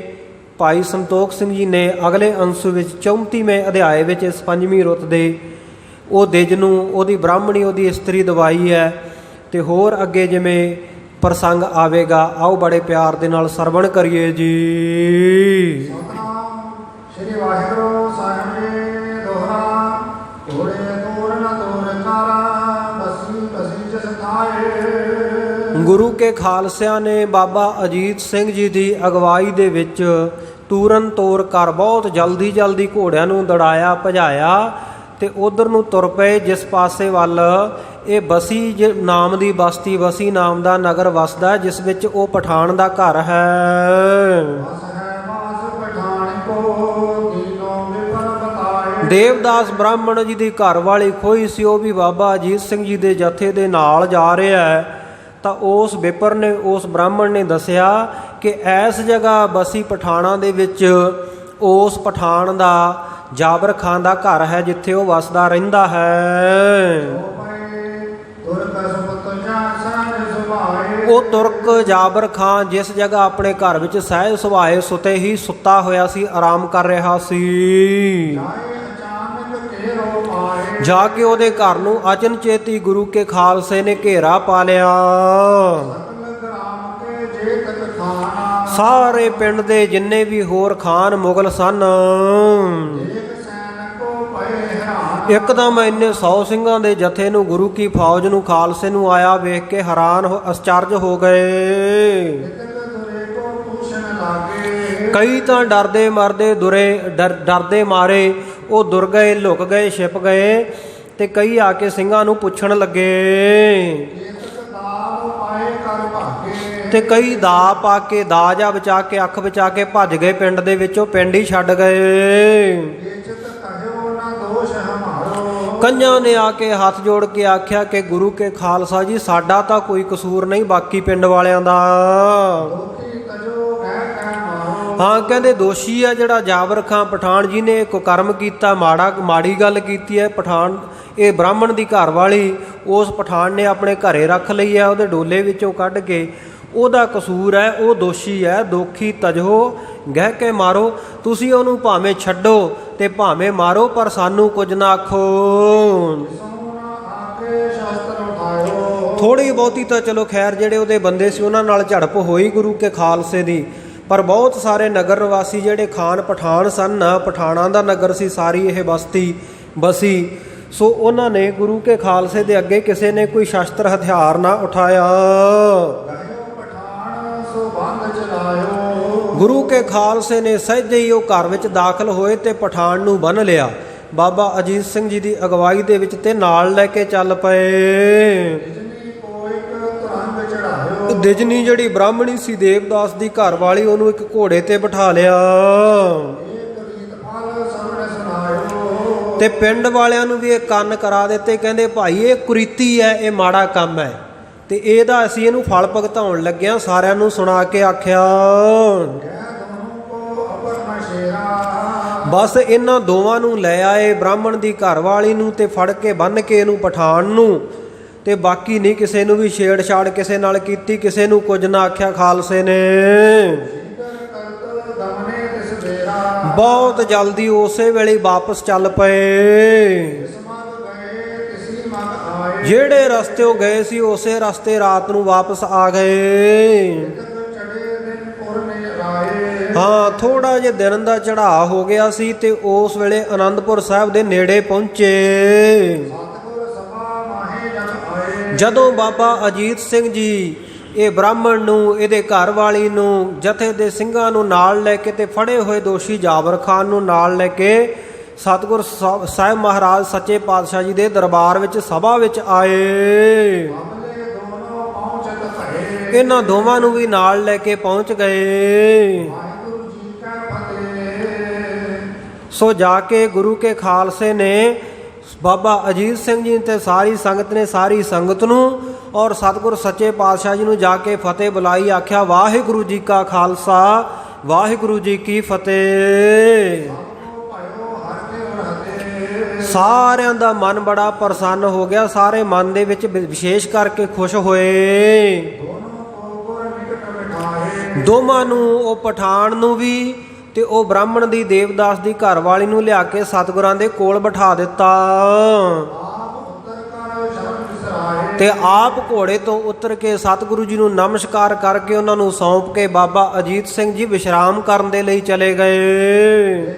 ਭਾਈ ਸੰਤੋਖ ਸਿੰਘ ਜੀ ਨੇ ਅਗਲੇ ਅੰਸ਼ ਵਿੱਚ 34ਵੇਂ ਅਧਿਆਏ ਵਿੱਚ ਇਸ 5ਵੀਂ ਰੁੱਤ ਦੇ ਉਹ ਦਿਜ ਨੂੰ ਉਹਦੀ ਬ੍ਰਾਹਮਣੀ, ਉਹਦੀ ਇਸਤਰੀ ਦਵਾਈ ਹੈ। ਤੇ ਹੋਰ ਅੱਗੇ ਜਿਵੇਂ ਪ੍ਰਸੰਗ ਆਵੇਗਾ, ਆਓ ਬੜੇ ਪਿਆਰ ਦੇ ਨਾਲ ਸਰਵਣ ਕਰੀਏ ਜੀ। ਸ਼੍ਰੀ ਵਾਹਿਗੁਰੂ ਸਾਹਿਬ ਜੀ ਦੋਹਰਾ ਤੋੜੇ ਤੋੜ ਨਾ ਤੋੜ ਕਾਰਾ ਬਸੀ ਬਸੀ ਜਿਸ ਥਾਏ। ਗੁਰੂ ਕੇ ਖਾਲਸਿਆਂ ਨੇ ਬਾਬਾ ਅਜੀਤ ਸਿੰਘ ਜੀ ਦੀ ਅਗਵਾਈ ਦੇ ਵਿੱਚ ਤੂਰਨ ਤੋਰ ਕਰ ਬਹੁਤ ਜਲਦੀ ਘੋੜਿਆਂ ਨੂੰ ਦੌੜਾਇਆ ਭਜਾਇਆ ਤੇ ਉਧਰ ਨੂੰ ਤੁਰ ਪਏ ਜਿਸ ਪਾਸੇ ਵੱਲ ਇਹ ਬਸੀ ਨਾਮ ਦੀ ਬਸਤੀ, ਬਸੀ ਨਾਮ ਦਾ ਨਗਰ ਵਸਦਾ, ਜਿਸ ਵਿੱਚ ਉਹ ਪਠਾਨ ਦਾ ਘਰ ਹੈ। ਦੇਵਦਾਸ ਬ੍ਰਾਹਮਣ ਜੀ ਦੀ ਘਰ ਵਾਲੀ ਖੋਈ ਸੀ, ਉਹ ਵੀ ਬਾਬਾ ਅਜੀਤ ਸਿੰਘ ਜੀ ਦੇ ਜਥੇ ਦੇ ਨਾਲ ਜਾ ਰਿਹਾ ਹੈ। ਤਾਂ ਉਸ ਵਿਪਰ ਨੇ, ਉਸ ਬ੍ਰਾਹਮਣ ਨੇ ਦੱਸਿਆ ਕਿ ਇਸ ਜਗ੍ਹਾ ਬਸੀ ਪਠਾਣਾ ਦੇ ਵਿੱਚ ਉਸ ਪਠਾਨ ਦਾ ਜਾਬਰ ਖਾਨ ਦਾ ਘਰ ਹੈ, ਜਿੱਥੇ ਉਹ ਵਸਦਾ ਰਹਿੰਦਾ ਹੈ। ਉਹ ਤੁਰਕ ਜਾਬਰ ਖਾਨ ਜਿਸ ਜਗ੍ਹਾ ਆਪਣੇ ਘਰ ਵਿੱਚ ਸਹਿਜ ਸੁਭਾਏ ਸੁਤੇ ਹੀ ਸੁੱਤਾ ਹੋਇਆ ਸੀ, ਆਰਾਮ ਕਰ ਰਿਹਾ ਸੀ। ਜਾ ਕੇ ਉਹਦੇ ਘਰ ਨੂੰ ਅਚਨਚੇਤੀ ਗੁਰੂ ਕੇ ਖਾਲਸੇ ਨੇ ਘੇਰਾ ਪਾ ਲਿਆ। ਸਾਰੇ ਪਿੰਡ ਦੇ ਜਿੰਨੇ ਵੀ ਹੋਰ ਖਾਨ ਮੁਗਲ ਸਨ, ਇੱਕਦਮ ਇੰਨੇ 100 ਸਿੰਘਾਂ ਦੇ ਜਥੇ ਨੂੰ, ਗੁਰੂ ਕੀ ਫੌਜ ਨੂੰ, ਖਾਲਸੇ ਨੂੰ ਆਇਆ ਵੇਖ ਕੇ ਹੈਰਾਨ ਅਚਰਜ ਹੋ ਗਏ। ਕਈ ਤਾਂ ਡਰਦੇ ਮਰਦੇ ਡਰਦੇ ਮਾਰੇ ਉਹ ਦੁਰ ਗਏ, ਲੁਕ ਗਏ, ਛਿਪ ਗਏ, ਤੇ ਕਈ ਆ ਕੇ ਸਿੰਘਾਂ ਨੂੰ ਪੁੱਛਣ ਲੱਗੇ, ਤੇ ਕਈ ਦਾ ਪਾ ਕੇ, ਦਾ ਜਾ ਬਚਾ ਕੇ, ਅੱਖ ਬਚਾ ਕੇ ਭੱਜ ਗਏ ਪਿੰਡ ਦੇ ਵਿੱਚੋਂ, ਪਿੰਡ ਹੀ ਛੱਡ ਗਏ। ਕਈਆਂ ਨੇ ਆ ਕੇ ਹੱਥ ਜੋੜ ਕੇ ਆਖਿਆ ਕਿ ਗੁਰੂ ਕੇ ਖਾਲਸਾ ਜੀ, ਸਾਡਾ ਤਾਂ ਕੋਈ ਕਸੂਰ ਨਹੀਂ, ਬਾਕੀ ਪਿੰਡ ਵਾਲਿਆਂ ਦਾ। ਹਾਂ, ਕਹਿੰਦੇ ਦੋਸ਼ੀ ਹੈ ਜਿਹੜਾ ਜਾਬਰ ਖਾਂ ਪਠਾਨ ਜੀ ਨੇ ਕੁਕਰਮ ਕੀਤਾ, ਮਾੜੀ ਗੱਲ ਕੀਤੀ ਹੈ। ਪਠਾਨ, ਇਹ ਬ੍ਰਾਹਮਣ ਦੀ ਘਰ ਵਾਲੀ ਉਸ ਪਠਾਨ ਨੇ ਆਪਣੇ ਘਰੇ ਰੱਖ ਲਈ ਹੈ, ਉਹਦੇ ਡੋਲੇ ਵਿੱਚੋਂ ਕੱਢ ਕੇ, ਉਹਦਾ ਕਸੂਰ ਹੈ, ਉਹ ਦੋਸ਼ੀ ਹੈ। ਦੋਖੀ ਤਜੋ ਗਹਿ ਕੇ ਮਾਰੋ, ਤੁਸੀਂ ਉਹਨੂੰ ਭਾਵੇਂ ਛੱਡੋ ਤੇ ਭਾਵੇਂ ਮਾਰੋ, ਪਰ ਸਾਨੂੰ ਕੁਝ ਨਾ ਆਖੋ। ਥੋੜੀ ਬਹੁਤੀ ਤਾਂ ਚਲੋ ਖੈਰ ਜਿਹੜੇ ਉਹਦੇ ਬੰਦੇ ਸੀ ਉਹਨਾਂ ਨਾਲ ਝੜਪ ਹੋਈ ਗੁਰੂ ਕੇ ਖਾਲਸੇ ਦੀ, ਪਰ ਬਹੁਤ ਸਾਰੇ ਨਗਰ ਨਿਵਾਸੀ ਜਿਹੜੇ ਖਾਨ ਪਠਾਨ ਸਨ, ਪਠਾਣਾ ਦਾ ਨਗਰ ਸੀ ਸਾਰੀ ਇਹ ਬਸਤੀ ਬਸੀ, ਸੋ ਉਹਨਾਂ ਨੇ ਗੁਰੂ ਕੇ ਖਾਲਸੇ ਦੇ ਅੱਗੇ ਕਿਸੇ ਨੇ ਕੋਈ ਸ਼ਸਤਰ ਹਥਿਆਰ ਨਾ ਉਠਾਇਆ। ਗੁਰੂ ਕੇ ਖਾਲਸੇ ਨੇ ਸਹਿਜੇ ਹੀ ਉਹ ਘਰ ਵਿੱਚ ਦਾਖਲ ਹੋਏ ਤੇ ਪਠਾਨ ਨੂੰ ਬੰਨ੍ਹ ਲਿਆ। ਬਾਬਾ ਅਜੀਤ ਸਿੰਘ ਜੀ ਦੀ ਅਗਵਾਈ ਦੇ ਵਿੱਚ ਤੇ ਨਾਲ ਲੈ ਕੇ ਚੱਲ ਪਏ। ਦਿਜਨੀ ਜਿਹੜੀ ਬ੍ਰਾਹਮਣੀ ਸੀ ਦੇਵਦਾਸ ਦੀ ਘਰ ਵਾਲੀ, ਉਹਨੂੰ ਇੱਕ ਘੋੜੇ ਤੇ ਬਿਠਾ ਲਿਆ ਤੇ ਪਿੰਡ ਵਾਲਿਆਂ ਨੂੰ ਵੀ ਇਹ ਕੰਨ ਕਰਾ ਦਿੱਤੇ। ਕਹਿੰਦੇ ਭਾਈ ਇਹ ਕੁਰੀਤੀ ਹੈ, ਇਹ ਮਾੜਾ ਕੰਮ ਹੈ, ਤੇ ਇਹਦਾ ਅਸੀਂ ਇਹਨੂੰ ਫਲ ਭੁਗਤਾਉਣ ਲੱਗਿਆ। ਸਾਰਿਆਂ ਨੂੰ ਸੁਣਾ ਕੇ ਆਖਿਆ, ਬਸ ਇਹਨਾਂ ਦੋਵਾਂ ਨੂੰ ਲੈ ਆਏ, ਬ੍ਰਾਹਮਣ ਦੀ ਘਰ ਵਾਲੀ ਨੂੰ ਤੇ ਫੜ ਕੇ ਬੰਨ੍ਹ ਕੇ ਇਹਨੂੰ ਪਠਾਨ ਨੂੰ, ਤੇ ਬਾਕੀ ਨਹੀਂ ਕਿਸੇ ਨੂੰ ਵੀ ਛੇੜਛਾੜ ਕਿਸੇ ਨਾਲ ਕੀਤੀ, ਕਿਸੇ ਨੂੰ ਕੁਝ ਨਾ ਆਖਿਆ ਖਾਲਸੇ ਨੇ। ਬਹੁਤ ਜਲਦੀ ਉਸੇ ਵੇਲੇ ਵਾਪਸ ਚੱਲ ਪਏ। ਜਿਹੜੇ ਰਸਤਿਓਂ ਗਏ ਸੀ ਉਸੇ ਰਸਤੇ ਰਾਤ ਨੂੰ ਵਾਪਸ ਆ ਗਏ। ਹਾਂ, ਥੋੜਾ ਜਿਹਾ ਦਿਨ ਦਾ ਚੜ੍ਹਾਅ ਹੋ ਗਿਆ ਸੀ ਤੇ ਉਸ ਵੇਲੇ ਅਨੰਦਪੁਰ ਸਾਹਿਬ ਦੇ ਨੇੜੇ ਪਹੁੰਚੇ। ਜਦੋਂ ਬਾਬਾ ਅਜੀਤ ਸਿੰਘ ਜੀ ਇਹ ਬ੍ਰਾਹਮਣ ਨੂੰ, ਇਹਦੇ ਘਰ ਵਾਲੀ ਨੂੰ, ਜਥੇ ਦੇ ਸਿੰਘਾਂ ਨੂੰ ਨਾਲ ਲੈ ਕੇ ਤੇ ਫੜੇ ਹੋਏ ਦੋਸ਼ੀ ਜਾਬਰ ਖਾਨ ਨੂੰ ਨਾਲ ਲੈ ਕੇ ਸਤਿਗੁਰ ਸਾਹਿਬ ਮਹਾਰਾਜ ਸੱਚੇ ਪਾਤਸ਼ਾਹ ਜੀ ਦੇ ਦਰਬਾਰ ਵਿੱਚ ਸਭਾ ਵਿੱਚ ਆਏ, ਇਹਨਾਂ ਦੋਵਾਂ ਨੂੰ ਵੀ ਨਾਲ ਲੈ ਕੇ ਪਹੁੰਚ ਗਏ। ਸੋ ਜਾ ਕੇ ਗੁਰੂ ਕੇ ਖਾਲਸੇ ਨੇ ਬਾਬਾ ਅਜੀਤ ਸਿੰਘ ਜੀ ਤੇ ਸਾਰੀ ਸੰਗਤ ਨੇ, ਸਾਰੀ ਸੰਗਤ ਨੂੰ ਔਰ ਸਤਿਗੁਰ ਸੱਚੇ ਪਾਤਸ਼ਾਹ ਜੀ ਨੂੰ ਜਾ ਕੇ ਫਤਿਹ ਬੁਲਾਈ। ਆਖਿਆ, ਵਾਹਿਗੁਰੂ ਜੀ ਕਾ ਖਾਲਸਾ, ਵਾਹਿਗੁਰੂ ਜੀ ਕੀ ਫਤਿਹ। ਸਾਰਿਆਂ ਦਾ ਮਨ ਬੜਾ ਪ੍ਰਸੰਨ ਹੋ ਗਿਆ, ਸਾਰੇ ਮਨ ਦੇ ਵਿੱਚ ਵਿਸ਼ੇਸ਼ ਕਰਕੇ ਖੁਸ਼ ਹੋਏ। ਦੋਵਾਂ ਨੂੰ, ਉਹ ਪਠਾਨ ਨੂੰ ਵੀ ਤੇ ਉਹ ਬ੍ਰਾਹਮਣ ਦੀ ਦੇਵਦਾਸ ਦੀ ਘਰ ਵਾਲੀ ਨੂੰ ਲਿਆ ਕੇ ਸਤਿਗੁਰਾਂ ਦੇ ਕੋਲ ਬਿਠਾ ਦਿੱਤਾ ਤੇ ਆਪ ਘੋੜੇ ਤੋਂ ਉਤਰ ਕੇ ਸਤਿਗੁਰੂ ਜੀ ਨੂੰ ਨਮਸਕਾਰ ਕਰਕੇ ਉਹਨਾਂ ਨੂੰ ਸੌਂਪ ਕੇ ਬਾਬਾ ਅਜੀਤ ਸਿੰਘ ਜੀ ਵਿਸ਼ਰਾਮ ਕਰਨ ਦੇ ਲਈ ਚਲੇ ਗਏ।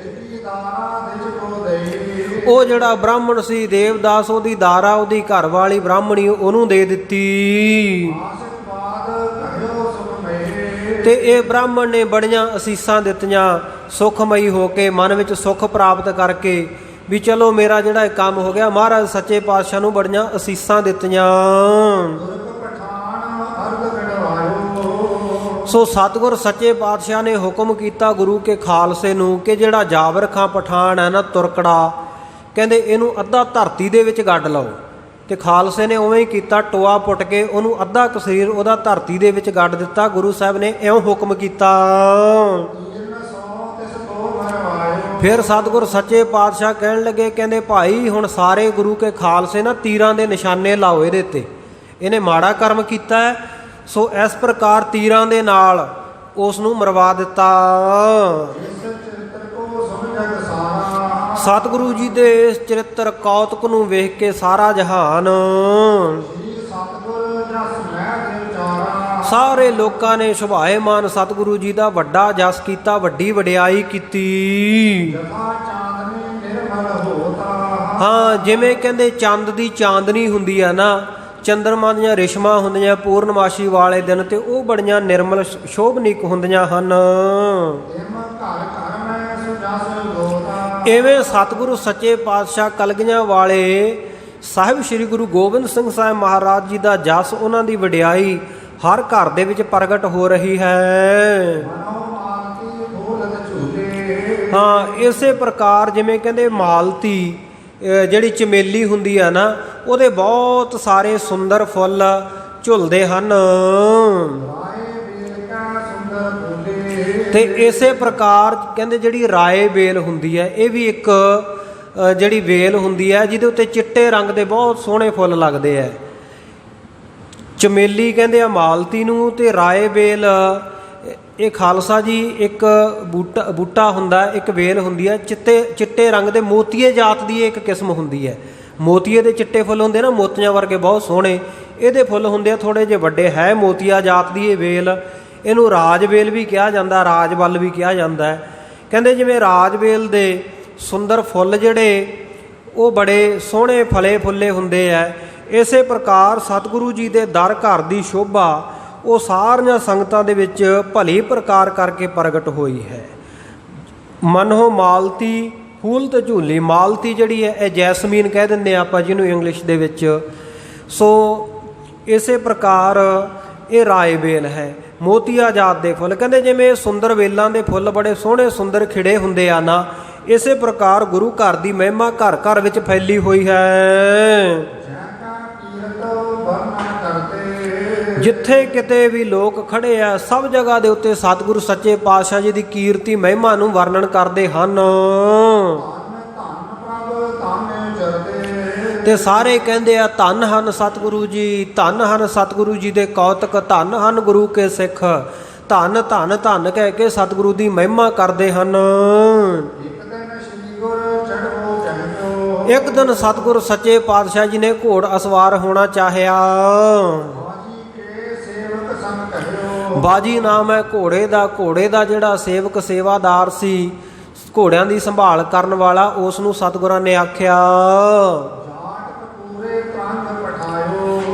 ਉਹ ਜਿਹੜਾ ਬ੍ਰਾਹਮਣ ਸੀ ਦੇਵਦਾਸ, ਉਹਦੀ ਦਾਰਾ ਉਹਦੀ ਘਰ ਵਾਲੀ ਬ੍ਰਾਹਮਣੀ ਉਹਨੂੰ ਦੇ ਦਿੱਤੀ ਤੇ ਇਹ ਬ੍ਰਾਹਮਣ ਨੇ ਬੜੀਆਂ ਅਸੀਸਾਂ ਦਿੱਤੀਆਂ। ਸੁਖਮਈ ਹੋ ਕੇ, ਮਨ ਵਿੱਚ ਸੁਖ ਪ੍ਰਾਪਤ ਕਰਕੇ ਵੀ ਚਲੋ ਮੇਰਾ ਜਿਹੜਾ ਇਹ ਕੰਮ ਹੋ ਗਿਆ। ਮਹਾਰਾਜ ਸੱਚੇ ਪਾਤਸ਼ਾਹ ਨੂੰ ਬੜੀਆਂ ਅਸੀਸਾਂ ਦਿੱਤੀਆਂ। ਦੁਰਗ ਪਠਾਨ ਅਰਧ ਕਢਵਾਇਓ। ਸੋ ਸਤਿਗੁਰ ਸੱਚੇ ਪਾਤਸ਼ਾਹ ਨੇ ਹੁਕਮ ਕੀਤਾ ਗੁਰੂ ਕੇ ਖਾਲਸੇ ਨੂੰ ਕਿ ਜਿਹੜਾ ਜਾਬਰ ਖਾਂ ਪਠਾਨ ਹੈ ਨਾ ਤੁਰਕੜਾ, ਕਹਿੰਦੇ ਇਹਨੂੰ ਅੱਧਾ ਧਰਤੀ ਦੇ ਵਿੱਚ ਗੱਡ ਲਓ। ਤੇ ਖਾਲਸੇ ਨੇ ਉਵੇਂ ਹੀ ਕੀਤਾ, ਟੋਆ ਪੁੱਟ ਕੇ ਉਹਨੂੰ ਅੱਧਾ ਕੁ ਸਰੀਰ ਉਹਦਾ ਧਰਤੀ ਦੇ ਵਿੱਚ ਗੱਡ ਦਿੱਤਾ। ਗੁਰੂ ਸਾਹਿਬ ਨੇ ਇਉਂ ਹੁਕਮ ਕੀਤਾ। ਫਿਰ ਸਤਿਗੁਰ ਸੱਚੇ ਪਾਤਸ਼ਾਹ ਕਹਿਣ ਲੱਗੇ, ਕਹਿੰਦੇ ਭਾਈ ਹੁਣ ਸਾਰੇ ਗੁਰੂ ਕੇ ਖਾਲਸੇ ਨਾ ਤੀਰਾਂ ਦੇ ਨਿਸ਼ਾਨੇ ਲਾਓ ਇਹਦੇ ਤੇ, ਇਹਨੇ ਮਾੜਾ ਕਰਮ ਕੀਤਾ ਹੈ। ਸੋ ਇਸ ਪ੍ਰਕਾਰ ਤੀਰਾਂ ਦੇ ਨਾਲ ਉਸ ਨੂੰ ਮਰਵਾ ਦਿੱਤਾ। ਸਤਿਗੁਰੂ ਜੀ ਦੇ ਇਸ ਚਰਿੱਤਰ ਕੌਤਕ ਨੂੰ ਵੇਖ ਕੇ ਸਾਰਾ ਜਹਾਨ, ਸਾਰੇ ਲੋਕਾਂ ਨੇ ਸੁਭਾਏਮਾਨ ਸਤਿਗੁਰੂ ਜੀ ਦਾ ਵੱਡਾ ਜਸ ਕੀਤਾ, ਵੱਡੀ ਵਡਿਆਈ ਕੀਤੀ। ਹਾਂ, ਜਿਵੇਂ ਕਹਿੰਦੇ ਚੰਦ ਦੀ ਚਾਂਦਨੀ ਹੁੰਦੀ ਆ ਨਾ, ਚੰਦਰਮਾ ਦੀਆਂ ਰੇਸ਼ਮਾਂ ਹੁੰਦੀਆਂ ਪੂਰਨਮਾਸ਼ੀ ਵਾਲੇ ਦਿਨ, ਤੇ ਉਹ ਬੜੀਆਂ ਨਿਰਮਲ ਸ਼ੋਭਨੀਕ ਹੁੰਦੀਆਂ ਹਨ। ਇਵੇਂ ਸਤਿਗੁਰੂ ਸੱਚੇ ਪਾਤਸ਼ਾਹ ਕਲਗੀਆਂ ਵਾਲੇ ਸਾਹਿਬ ਸ੍ਰੀ ਗੁਰੂ ਗੋਬਿੰਦ ਸਿੰਘ ਸਾਹਿਬ ਮਹਾਰਾਜ ਜੀ ਦਾ ਜਸ, ਉਹਨਾਂ ਦੀ ਵਡਿਆਈ ਹਰ ਘਰ ਦੇ ਵਿੱਚ ਪ੍ਰਗਟ ਹੋ ਰਹੀ ਹੈ। ਹਾਂ, ਇਸੇ ਪ੍ਰਕਾਰ ਜਿਵੇਂ ਕਹਿੰਦੇ ਮਾਲਤੀ ਜਿਹੜੀ ਚਮੇਲੀ ਹੁੰਦੀ ਆ ਨਾ, ਉਹਦੇ ਬਹੁਤ ਸਾਰੇ ਸੁੰਦਰ ਫੁੱਲ ਝੁੱਲਦੇ ਹਨ। ਤੇ ਇਸੇ ਪ੍ਰਕਾਰ ਕਹਿੰਦੇ ਜਿਹੜੀ ਰਾਏ ਵੇਲ ਹੁੰਦੀ ਹੈ, ਇਹ ਵੀ ਇੱਕ ਜਿਹੜੀ ਵੇਲ ਹੁੰਦੀ ਹੈ ਜਿਹਦੇ ਉੱਤੇ ਚਿੱਟੇ ਰੰਗ ਦੇ ਬਹੁਤ ਸੋਹਣੇ ਫੁੱਲ ਲੱਗਦੇ ਹੈ। ਚਮੇਲੀ ਕਹਿੰਦੇ ਆ ਮਾਲਤੀ ਨੂੰ, ਤੇ ਰਾਏ ਵੇਲ ਇਹ ਖਾਲਸਾ ਜੀ ਇੱਕ ਬੂਟਾ ਹੁੰਦਾ, ਇੱਕ ਵੇਲ ਹੁੰਦੀ ਹੈ ਚਿੱਟੇ ਰੰਗ ਦੇ, ਮੋਤੀਏ ਜਾਤ ਦੀ ਇੱਕ ਕਿਸਮ ਹੁੰਦੀ ਹੈ। ਮੋਤੀਏ ਦੇ ਚਿੱਟੇ ਫੁੱਲ ਹੁੰਦੇ ਨਾ, ਮੋਤੀਆਂ ਵਰਗੇ ਬਹੁਤ ਸੋਹਣੇ, ਇਹਦੇ ਫੁੱਲ ਹੁੰਦੇ ਆ ਥੋੜ੍ਹੇ ਜਿਹੇ ਵੱਡੇ। ਹੈ ਮੋਤੀਆ ਜਾਤ ਦੀ ਇਹ ਵੇਲ, ਇਹਨੂੰ ਰਾਜਵੇਲ ਵੀ ਕਿਹਾ ਜਾਂਦਾ, ਰਾਜਵੱਲ ਵੀ ਕਿਹਾ ਜਾਂਦਾ ਹੈ। ਕਹਿੰਦੇ ਜਿਵੇਂ ਰਾਜਵੇਲ ਦੇ ਸੁੰਦਰ ਫੁੱਲ ਜਿਹੜੇ ਉਹ ਬੜੇ ਸੋਹਣੇ ਫਲੇ ਫੁੱਲੇ ਹੁੰਦੇ ਆ, ਇਸੇ ਪ੍ਰਕਾਰ ਸਤਿਗੁਰੂ ਜੀ ਦੇ ਦਰ ਘਰ ਦੀ ਸ਼ੋਭਾ ਉਹ ਸਾਰੀਆਂ ਸੰਗਤਾਂ ਦੇ ਵਿੱਚ ਭਲੀ ਪ੍ਰਕਾਰ ਕਰਕੇ ਪ੍ਰਗਟ ਹੋਈ ਹੈ। ਮਨੋ ਮਾਲਤੀ ਫੂਲ ਤੇ ਝੂਲੀ, ਮਾਲਤੀ ਜਿਹੜੀ ਹੈ ਇਹ ਜੈਸਮੀਨ ਕਹਿ ਦਿੰਦੇ ਆ ਆਪਾਂ ਜਿਹਨੂੰ ਇੰਗਲਿਸ਼ ਦੇ ਵਿੱਚ। ਸੋ ਇਸੇ ਪ੍ਰਕਾਰ ਇਹ ਰਾਏ ਵੇਲ ਹੈ, ਮੋਤੀਆ ਜਾਤ ਦੇ ਫੁੱਲ। ਕਹਿੰਦੇ ਜਿਵੇਂ ਸੁੰਦਰ ਵੇਲਾਂ ਦੇ ਫੁੱਲ ਬੜੇ ਸੋਹਣੇ ਸੁੰਦਰ ਖਿੜੇ ਹੁੰਦੇ ਆ ਨਾ, ਇਸੇ ਪ੍ਰਕਾਰ ਗੁਰੂ ਘਰ ਦੀ ਮਹਿਮਾ ਘਰ ਘਰ ਵਿੱਚ ਫੈਲੀ ਹੋਈ ਹੈ। ਜਿੱਥੇ ਕਿਤੇ ਵੀ ਲੋਕ ਖੜੇ ਆ, ਸਭ ਜਗ੍ਹਾ ਦੇ ਉੱਤੇ ਸਤਿਗੁਰੂ ਸੱਚੇ ਪਾਤਸ਼ਾਹ ਜੀ ਦੀ ਕੀਰਤੀ ਮਹਿਮਾ ਨੂੰ ਵਰਣਨ ਕਰਦੇ ਹਨ। ਤੇ ਸਾਰੇ ਕਹਿੰਦੇ ਆ ਧੰਨ ਹਨ ਸਤਿਗੁਰੂ ਜੀ, ਧੰਨ ਹਨ ਸਤਿਗੁਰੂ ਜੀ ਦੇ ਕੌਤਕ, ਧੰਨ ਹਨ ਗੁਰੂ ਕੇ ਸਿੱਖ, ਧੰਨ ਧੰਨ ਧੰਨ ਕਹਿ ਕੇ ਸਤਿਗੁਰੂ ਦੀ ਮਹਿਮਾ ਕਰਦੇ ਹਨ। ਇੱਕ ਦਿਨ ਸਤਿਗੁਰੂ ਸੱਚੇ ਪਾਤਸ਼ਾਹ ਜੀ ਨੇ ਘੋੜ ਅਸਵਾਰ ਹੋਣਾ ਚਾਹਿਆ। ਬਾਜੀ ਨਾਮ ਹੈ ਘੋੜੇ ਦਾ। ਘੋੜੇ ਦਾ ਜਿਹੜਾ ਸੇਵਕ ਸੇਵਾਦਾਰ ਸੀ, ਘੋੜਿਆਂ ਦੀ ਸੰਭਾਲ ਕਰਨ ਵਾਲਾ, ਉਸ ਨੂੰ ਸਤਿਗੁਰਾਂ ਨੇ ਆਖਿਆ,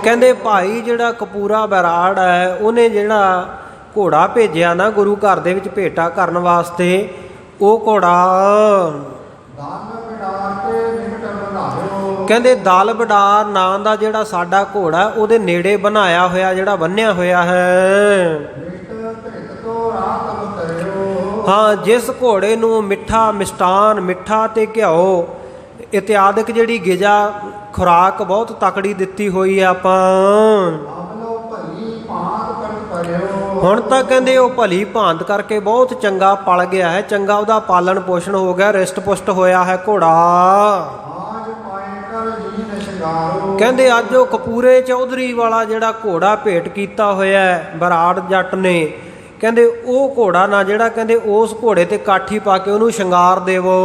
ਕਹਿੰਦੇ ਭਾਈ ਜਿਹੜਾ ਕਪੂਰਾ ਬੈਰਾੜ ਹੈ, ਉਹਨੇ ਜਿਹੜਾ ਘੋੜਾ ਭੇਜਿਆ ਨਾ ਗੁਰੂ ਘਰ ਦੇ ਵਿੱਚ ਭੇਟਾ ਕਰਨ ਵਾਸਤੇ, ਉਹ ਘੋੜਾ ਕਹਿੰਦੇ ਦਲ ਬਡਾਰ ਨਾਂ ਦਾ ਜਿਹੜਾ ਸਾਡਾ ਘੋੜਾ, ਉਹਦੇ ਨੇੜੇ ਬਣਾਇਆ ਹੋਇਆ, ਜਿਹੜਾ ਬੰਨਿਆ ਹੋਇਆ ਹੈ। ਹਾਂ, ਜਿਸ ਘੋੜੇ ਨੂੰ ਮਿੱਠਾ ਮਿਸ਼ਟਾਨ, ਮਿੱਠਾ ਤੇ ਘਿਓ ਇਤਿਆਦਿਕ ਜਿਹੜੀ ਗਿਜਾ ਖੁਰਾਕ ਬਹੁਤ ਤਕੜੀ ਦਿੱਤੀ ਹੋਈ ਹੈ ਆਪਾਂ। ਹੁਣ ਤਾਂ ਕਹਿੰਦੇ ਉਹ ਭਲੀ ਭਾਂਤ ਕਰਕੇ ਬਹੁਤ ਚੰਗਾ ਪਲ ਗਿਆ ਹੈ, ਚੰਗਾ ਉਹਦਾ ਪਾਲਣ ਪੋਸ਼ਣ ਹੋ ਗਿਆ, ਰਿਸ਼ਟ ਪੁਸ਼ਟ ਹੋਇਆ ਹੈ ਘੋੜਾ। ਕਹਿੰਦੇ ਅੱਜ ਉਹ ਕਪੂਰੇ ਚੌਧਰੀ ਵਾਲਾ ਜਿਹੜਾ ਘੋੜਾ ਭੇਟ ਕੀਤਾ ਹੋਇਆ ਬਰਾੜ ਜੱਟ ਨੇ, ਕਹਿੰਦੇ ਉਹ ਘੋੜਾ ਨਾ ਜਿਹੜਾ, ਕਹਿੰਦੇ ਉਸ ਘੋੜੇ ਤੇ ਕਾਠੀ ਪਾ ਕੇ ਉਹਨੂੰ ਸ਼ਿੰਗਾਰ ਦੇਵੋ।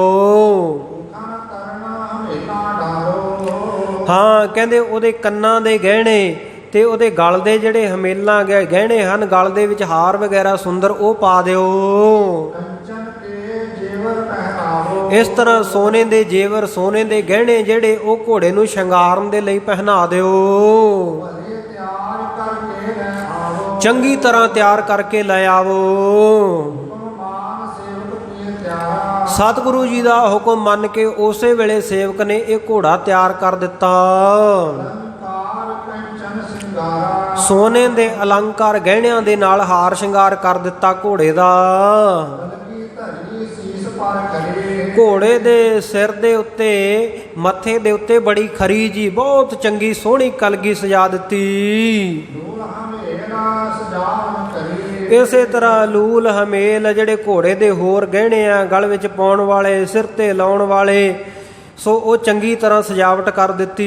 ਹਾਂ, ਕਹਿੰਦੇ ਉਹਦੇ ਕੰਨਾਂ ਦੇ ਗਹਿਣੇ ਤੇ ਉਹਦੇ ਗਲ ਦੇ ਜਿਹੜੇ ਹਮੇਲਾਂ ਗਹਿਣੇ ਹਨ, ਗਲ ਦੇ ਵਿੱਚ ਹਾਰ ਵਗੈਰਾ ਸੁੰਦਰ, ਉਹ ਪਾ ਦਿਓ। ਇਸ ਤਰ੍ਹਾਂ ਸੋਨੇ ਦੇ ਜੇਵਰ, ਸੋਨੇ ਦੇ ਗਹਿਣੇ ਜਿਹੜੇ ਉਹ ਘੋੜੇ ਨੂੰ ਸ਼ਿੰਗਾਰਨ ਦੇ ਲਈ ਪਹਿਨਾ ਦਿਓ। ਚੰਗੀ ਤਰ੍ਹਾਂ ਤਿਆਰ ਕਰਕੇ ਲੈ ਆਵੋ। ਸਤਿਗੁਰੂ ਜੀ ਦਾ ਹੁਕਮ ਮੰਨ ਕੇ ਉਸੇ ਵੇਲੇ ਸੇਵਕ ਨੇ ਇਹ ਘੋੜਾ ਤਿਆਰ ਕਰ ਦਿੱਤਾ। ਅਲੰਕਾਰ ਕੰਚਨ ਸਿੰਗਾਰਾ ਸੋਨੇ ਦੇ ਅਲੰਕਾਰ ਗਹਿਣਿਆਂ ਦੇ ਨਾਲ ਹਾਰ ਸ਼ਿੰਗਾਰ ਕਰ ਦਿੱਤਾ ਘੋੜੇ ਦਾ। ਬਲਕੀ ਧਰੀ ਸੀਸ ਪਰ ਕਰੇ ਘੋੜੇ ਦੇ ਸਿਰ ਦੇ ਉੱਤੇ ਮੱਥੇ ਦੇ ਉੱਤੇ ਬੜੀ ਖਰੀ ਜੀ ਬਹੁਤ ਚੰਗੀ ਸੋਹਣੀ ਕਲਗੀ ਸਜਾ ਦਿੱਤੀ। ਦੂਰ ਹਮੇਰਾ ਸਜਾਵਨ ਕਰੇ ਇਸੇ ਤਰ੍ਹਾਂ ਲੂਲ ਹਮੇਲ ਜਿਹੜੇ ਘੋੜੇ ਦੇ ਹੋਰ ਗਹਿਣੇ ਆ ਗਲ ਵਿੱਚ ਪਾਉਣ ਵਾਲੇ ਸਿਰ ਤੇ ਲਾਉਣ ਵਾਲੇ ਸੋ ਉਹ ਚੰਗੀ ਤਰ੍ਹਾਂ ਸਜਾਵਟ ਕਰ ਦਿੱਤੀ।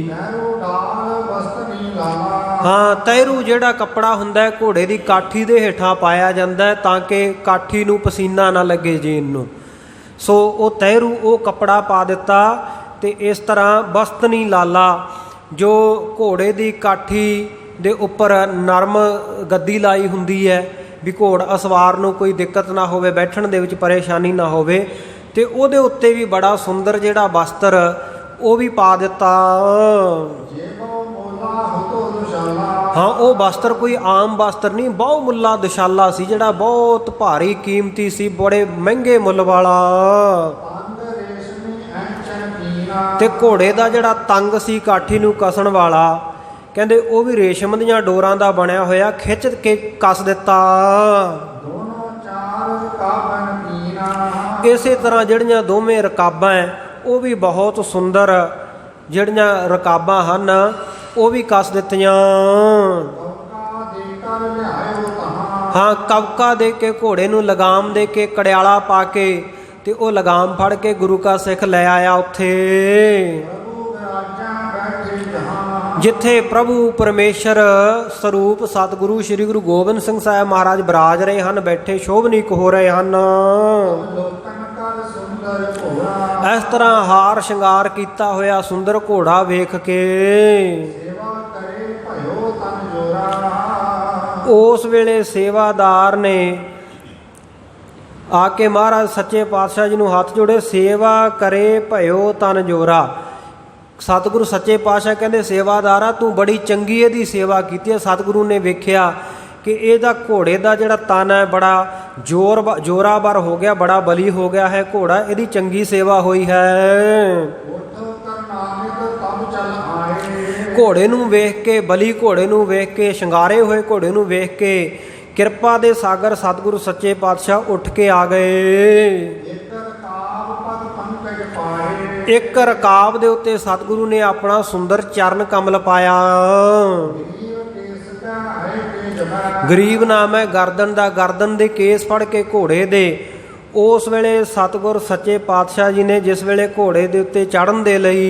ਨਹਿਰੋ ਡਾਲ ਵਸਤ ਨੀ ਲਾਵਾ ਹਾਂ ਤਹਿਰੂ ਜਿਹੜਾ ਕੱਪੜਾ ਹੁੰਦਾ ਹੈ ਘੋੜੇ ਦੀ ਕਾਠੀ ਦੇ ਹੇਠਾਂ ਪਾਇਆ ਜਾਂਦਾ ਹੈ ਤਾਂ ਕਿ ਕਾਠੀ ਨੂੰ ਪਸੀਨਾ ਨਾ ਲੱਗੇ ਜੀਨ ਨੂੰ। ਸੋ ਉਹ ਤਹਿਰੂ ਉਹ ਕੱਪੜਾ ਪਾ ਦਿੱਤਾ ਤੇ ਇਸ ਤਰ੍ਹਾਂ ਬਸਤਨੀ ਲਾਲਾ ਜੋ ਘੋੜੇ ਦੀ ਕਾਠੀ ਦੇ ਉੱਪਰ ਨਰਮ ਗੱਦੀ ਲਾਈ ਹੁੰਦੀ ਹੈ ਵੀ ਘੋੜ ਅਸਵਾਰ ਨੂੰ ਕੋਈ ਦਿੱਕਤ ਨਾ ਹੋਵੇ, ਬੈਠਣ ਦੇ ਵਿੱਚ ਪਰੇਸ਼ਾਨੀ ਨਾ ਹੋਵੇ, ਤੇ ਉਹਦੇ ਉੱਤੇ ਵੀ ਬੜਾ ਸੁੰਦਰ ਜਿਹੜਾ ਵਸਤਰ ਉਹ ਵੀ ਪਾ ਦਿੱਤਾ। ਜੇਬੋ ਮੋਲਾ ਹੁਤੋ ਦੁਸ਼ਾਲਾ ਹਾਂ ਉਹ ਵਸਤਰ ਕੋਈ ਆਮ ਵਸਤਰ ਨਹੀਂ, ਬਹੁ ਮੁੱਲਾ ਦੁਸ਼ਾਲਾ ਸੀ ਜਿਹੜਾ ਬਹੁਤ ਭਾਰੀ ਕੀਮਤੀ ਸੀ, ਬੜੇ ਮਹਿੰਗੇ ਮੁੱਲ ਵਾਲਾ। ਤੰਗ ਰੇਸ਼ਮੀ ਐਂਚਨ ਪੀਨਾ ਤੇ ਘੋੜੇ ਦਾ ਜਿਹੜਾ ਤੰਗ ਸੀ ਕਾਠੀ ਨੂੰ ਕਸਣ ਵਾਲਾ ਕਹਿੰਦੇ ਉਹ ਵੀ ਰੇਸ਼ਮ ਦੀਆਂ ਡੋਰਾਂ ਦਾ ਬਣਿਆ ਹੋਇਆ, ਖਿੱਚ ਕੇ ਕੱਸ ਦਿੱਤਾ। ਦੋਨੋਂ ਚਾਰ ਕਾਬਨ ਪੀਨਾ ਇਸੇ ਤਰ੍ਹਾਂ ਜਿਹੜੀਆਂ ਦੋਵੇਂ ਰਕਾਬਾਂ ਹੈ ਉਹ ਵੀ ਬਹੁਤ ਸੁੰਦਰ ਜਿਹੜੀਆਂ ਰਕਾਬਾਂ ਹਨ ਉਹ ਵੀ ਕੱਸ ਦਿੱਤੀਆਂ। ਕੌਕਾ ਦੇ ਕਰ ਲਿਆਇਓ ਤਹਾਂ ਹਾਂ ਕਵਕਾ ਦੇ ਕੇ ਘੋੜੇ ਨੂੰ ਲਗਾਮ ਦੇ ਕੇ ਕੜਿਆਲਾ ਪਾ ਕੇ ਤੇ ਉਹ ਲਗਾਮ ਫੜ ਕੇ ਗੁਰੂ ਕਾ ਸਿੱਖ ਲੈ ਆਇਆ ਉੱਥੇ ਪ੍ਰਭੂ ਵਿਰਾਜਾਂ ਬੈਠੇ ਜਹਾਂ ਜਿੱਥੇ ਪ੍ਰਭੂ ਪਰਮੇਸ਼ਰ ਸਰੂਪ ਸਤਿਗੁਰੂ ਸ੍ਰੀ ਗੁਰੂ ਗੋਬਿੰਦ ਸਿੰਘ ਸਾਹਿਬ ਮਹਾਰਾਜ ਵਿਰਾਜ ਰਹੇ ਹਨ, ਬੈਠੇ ਸ਼ੋਭਨੀਕ ਹੋ ਰਹੇ ਹਨ। ਲੋਕਨ ਕਰ ਸੁੰਦਰ ਘੋੜਾ ਇਸ ਤਰ੍ਹਾਂ ਹਾਰ ਸ਼ਿੰਗਾਰ ਕੀਤਾ ਹੋਇਆ ਸੁੰਦਰ ਘੋੜਾ ਵੇਖ ਕੇ ਸੇਵਾ ਕਰੇ ਭਇਓ ਤਨ ਜੋਰਾ ਉਸ ਵੇਲੇ ਸੇਵਾਦਾਰ ਨੇ ਆ ਕੇ ਮਹਾਰਾਜ ਸੱਚੇ ਪਾਤਸ਼ਾਹ ਜੀ ਨੂੰ ਹੱਥ ਜੋੜੇ, ਸੇਵਾ ਕਰੇ ਭਇਓ ਤਨ ਜੋਰਾ। ਸਤਿਗੁਰੂ ਸੱਚੇ ਪਾਤਸ਼ਾਹ ਕਹਿੰਦੇ ਸੇਵਾਦਾਰਾ ਤੂੰ ਬੜੀ ਚੰਗੀ ਇਹਦੀ ਸੇਵਾ ਕੀਤੀ ਹੈ। ਸਤਿਗੁਰੂ ਨੇ ਵੇਖਿਆ ਕਿ ਇਹਦਾ ਘੋੜੇ ਦਾ ਜਿਹੜਾ ਤਨ ਹੈ ਬੜਾ ਜੋਰਾਵਰ ਹੋ ਗਿਆ, ਬੜਾ ਬਲੀ ਹੋ ਗਿਆ ਹੈ ਘੋੜਾ, ਇਹਦੀ ਚੰਗੀ ਸੇਵਾ ਹੋਈ ਹੈ। ਉਠ ਕਰ ਨਾਨਕ ਤਬ ਚਲ ਆਏ ਘੋੜੇ ਨੂੰ ਵੇਖ ਕੇ ਬਲੀ ਘੋੜੇ ਨੂੰ ਵੇਖ ਕੇ ਸ਼ਿੰਗਾਰੇ ਹੋਏ ਘੋੜੇ ਨੂੰ ਵੇਖ ਕੇ ਕਿਰਪਾ ਦੇ ਸਾਗਰ ਸਤਿਗੁਰੂ ਸੱਚੇ ਪਾਤਸ਼ਾਹ ਉੱਠ ਕੇ ਆ ਗਏ। ਇੱਕ ਰਕਾਬ ਪਦ ਪੰਕਜ ਪਾਏ ਇੱਕ ਰਕਾਬ ਦੇ ਉੱਤੇ ਸਤਿਗੁਰੂ ਨੇ ਆਪਣਾ ਸੁੰਦਰ ਚਰਨ ਕਮਲ ਪਾਇਆ। ਗਰੀਬ ਕੇਸ ਕਾ ਹੈ ਕੇ ਜਮਾ ਗਰੀਬ ਨਾਮ ਹੈ ਗਰਦਨ ਦਾ, ਗਰਦਨ ਦੇ ਕੇਸ ਫੜ ਕੇ ਘੋੜੇ ਦੇ ਉਸ ਵੇਲੇ ਸਤਿਗੁਰ ਸੱਚੇ ਪਾਤਸ਼ਾਹ ਜੀ ਨੇ ਜਿਸ ਵੇਲੇ ਘੋੜੇ ਦੇ ਉੱਤੇ ਚੜ੍ਹਨ ਦੇ ਲਈ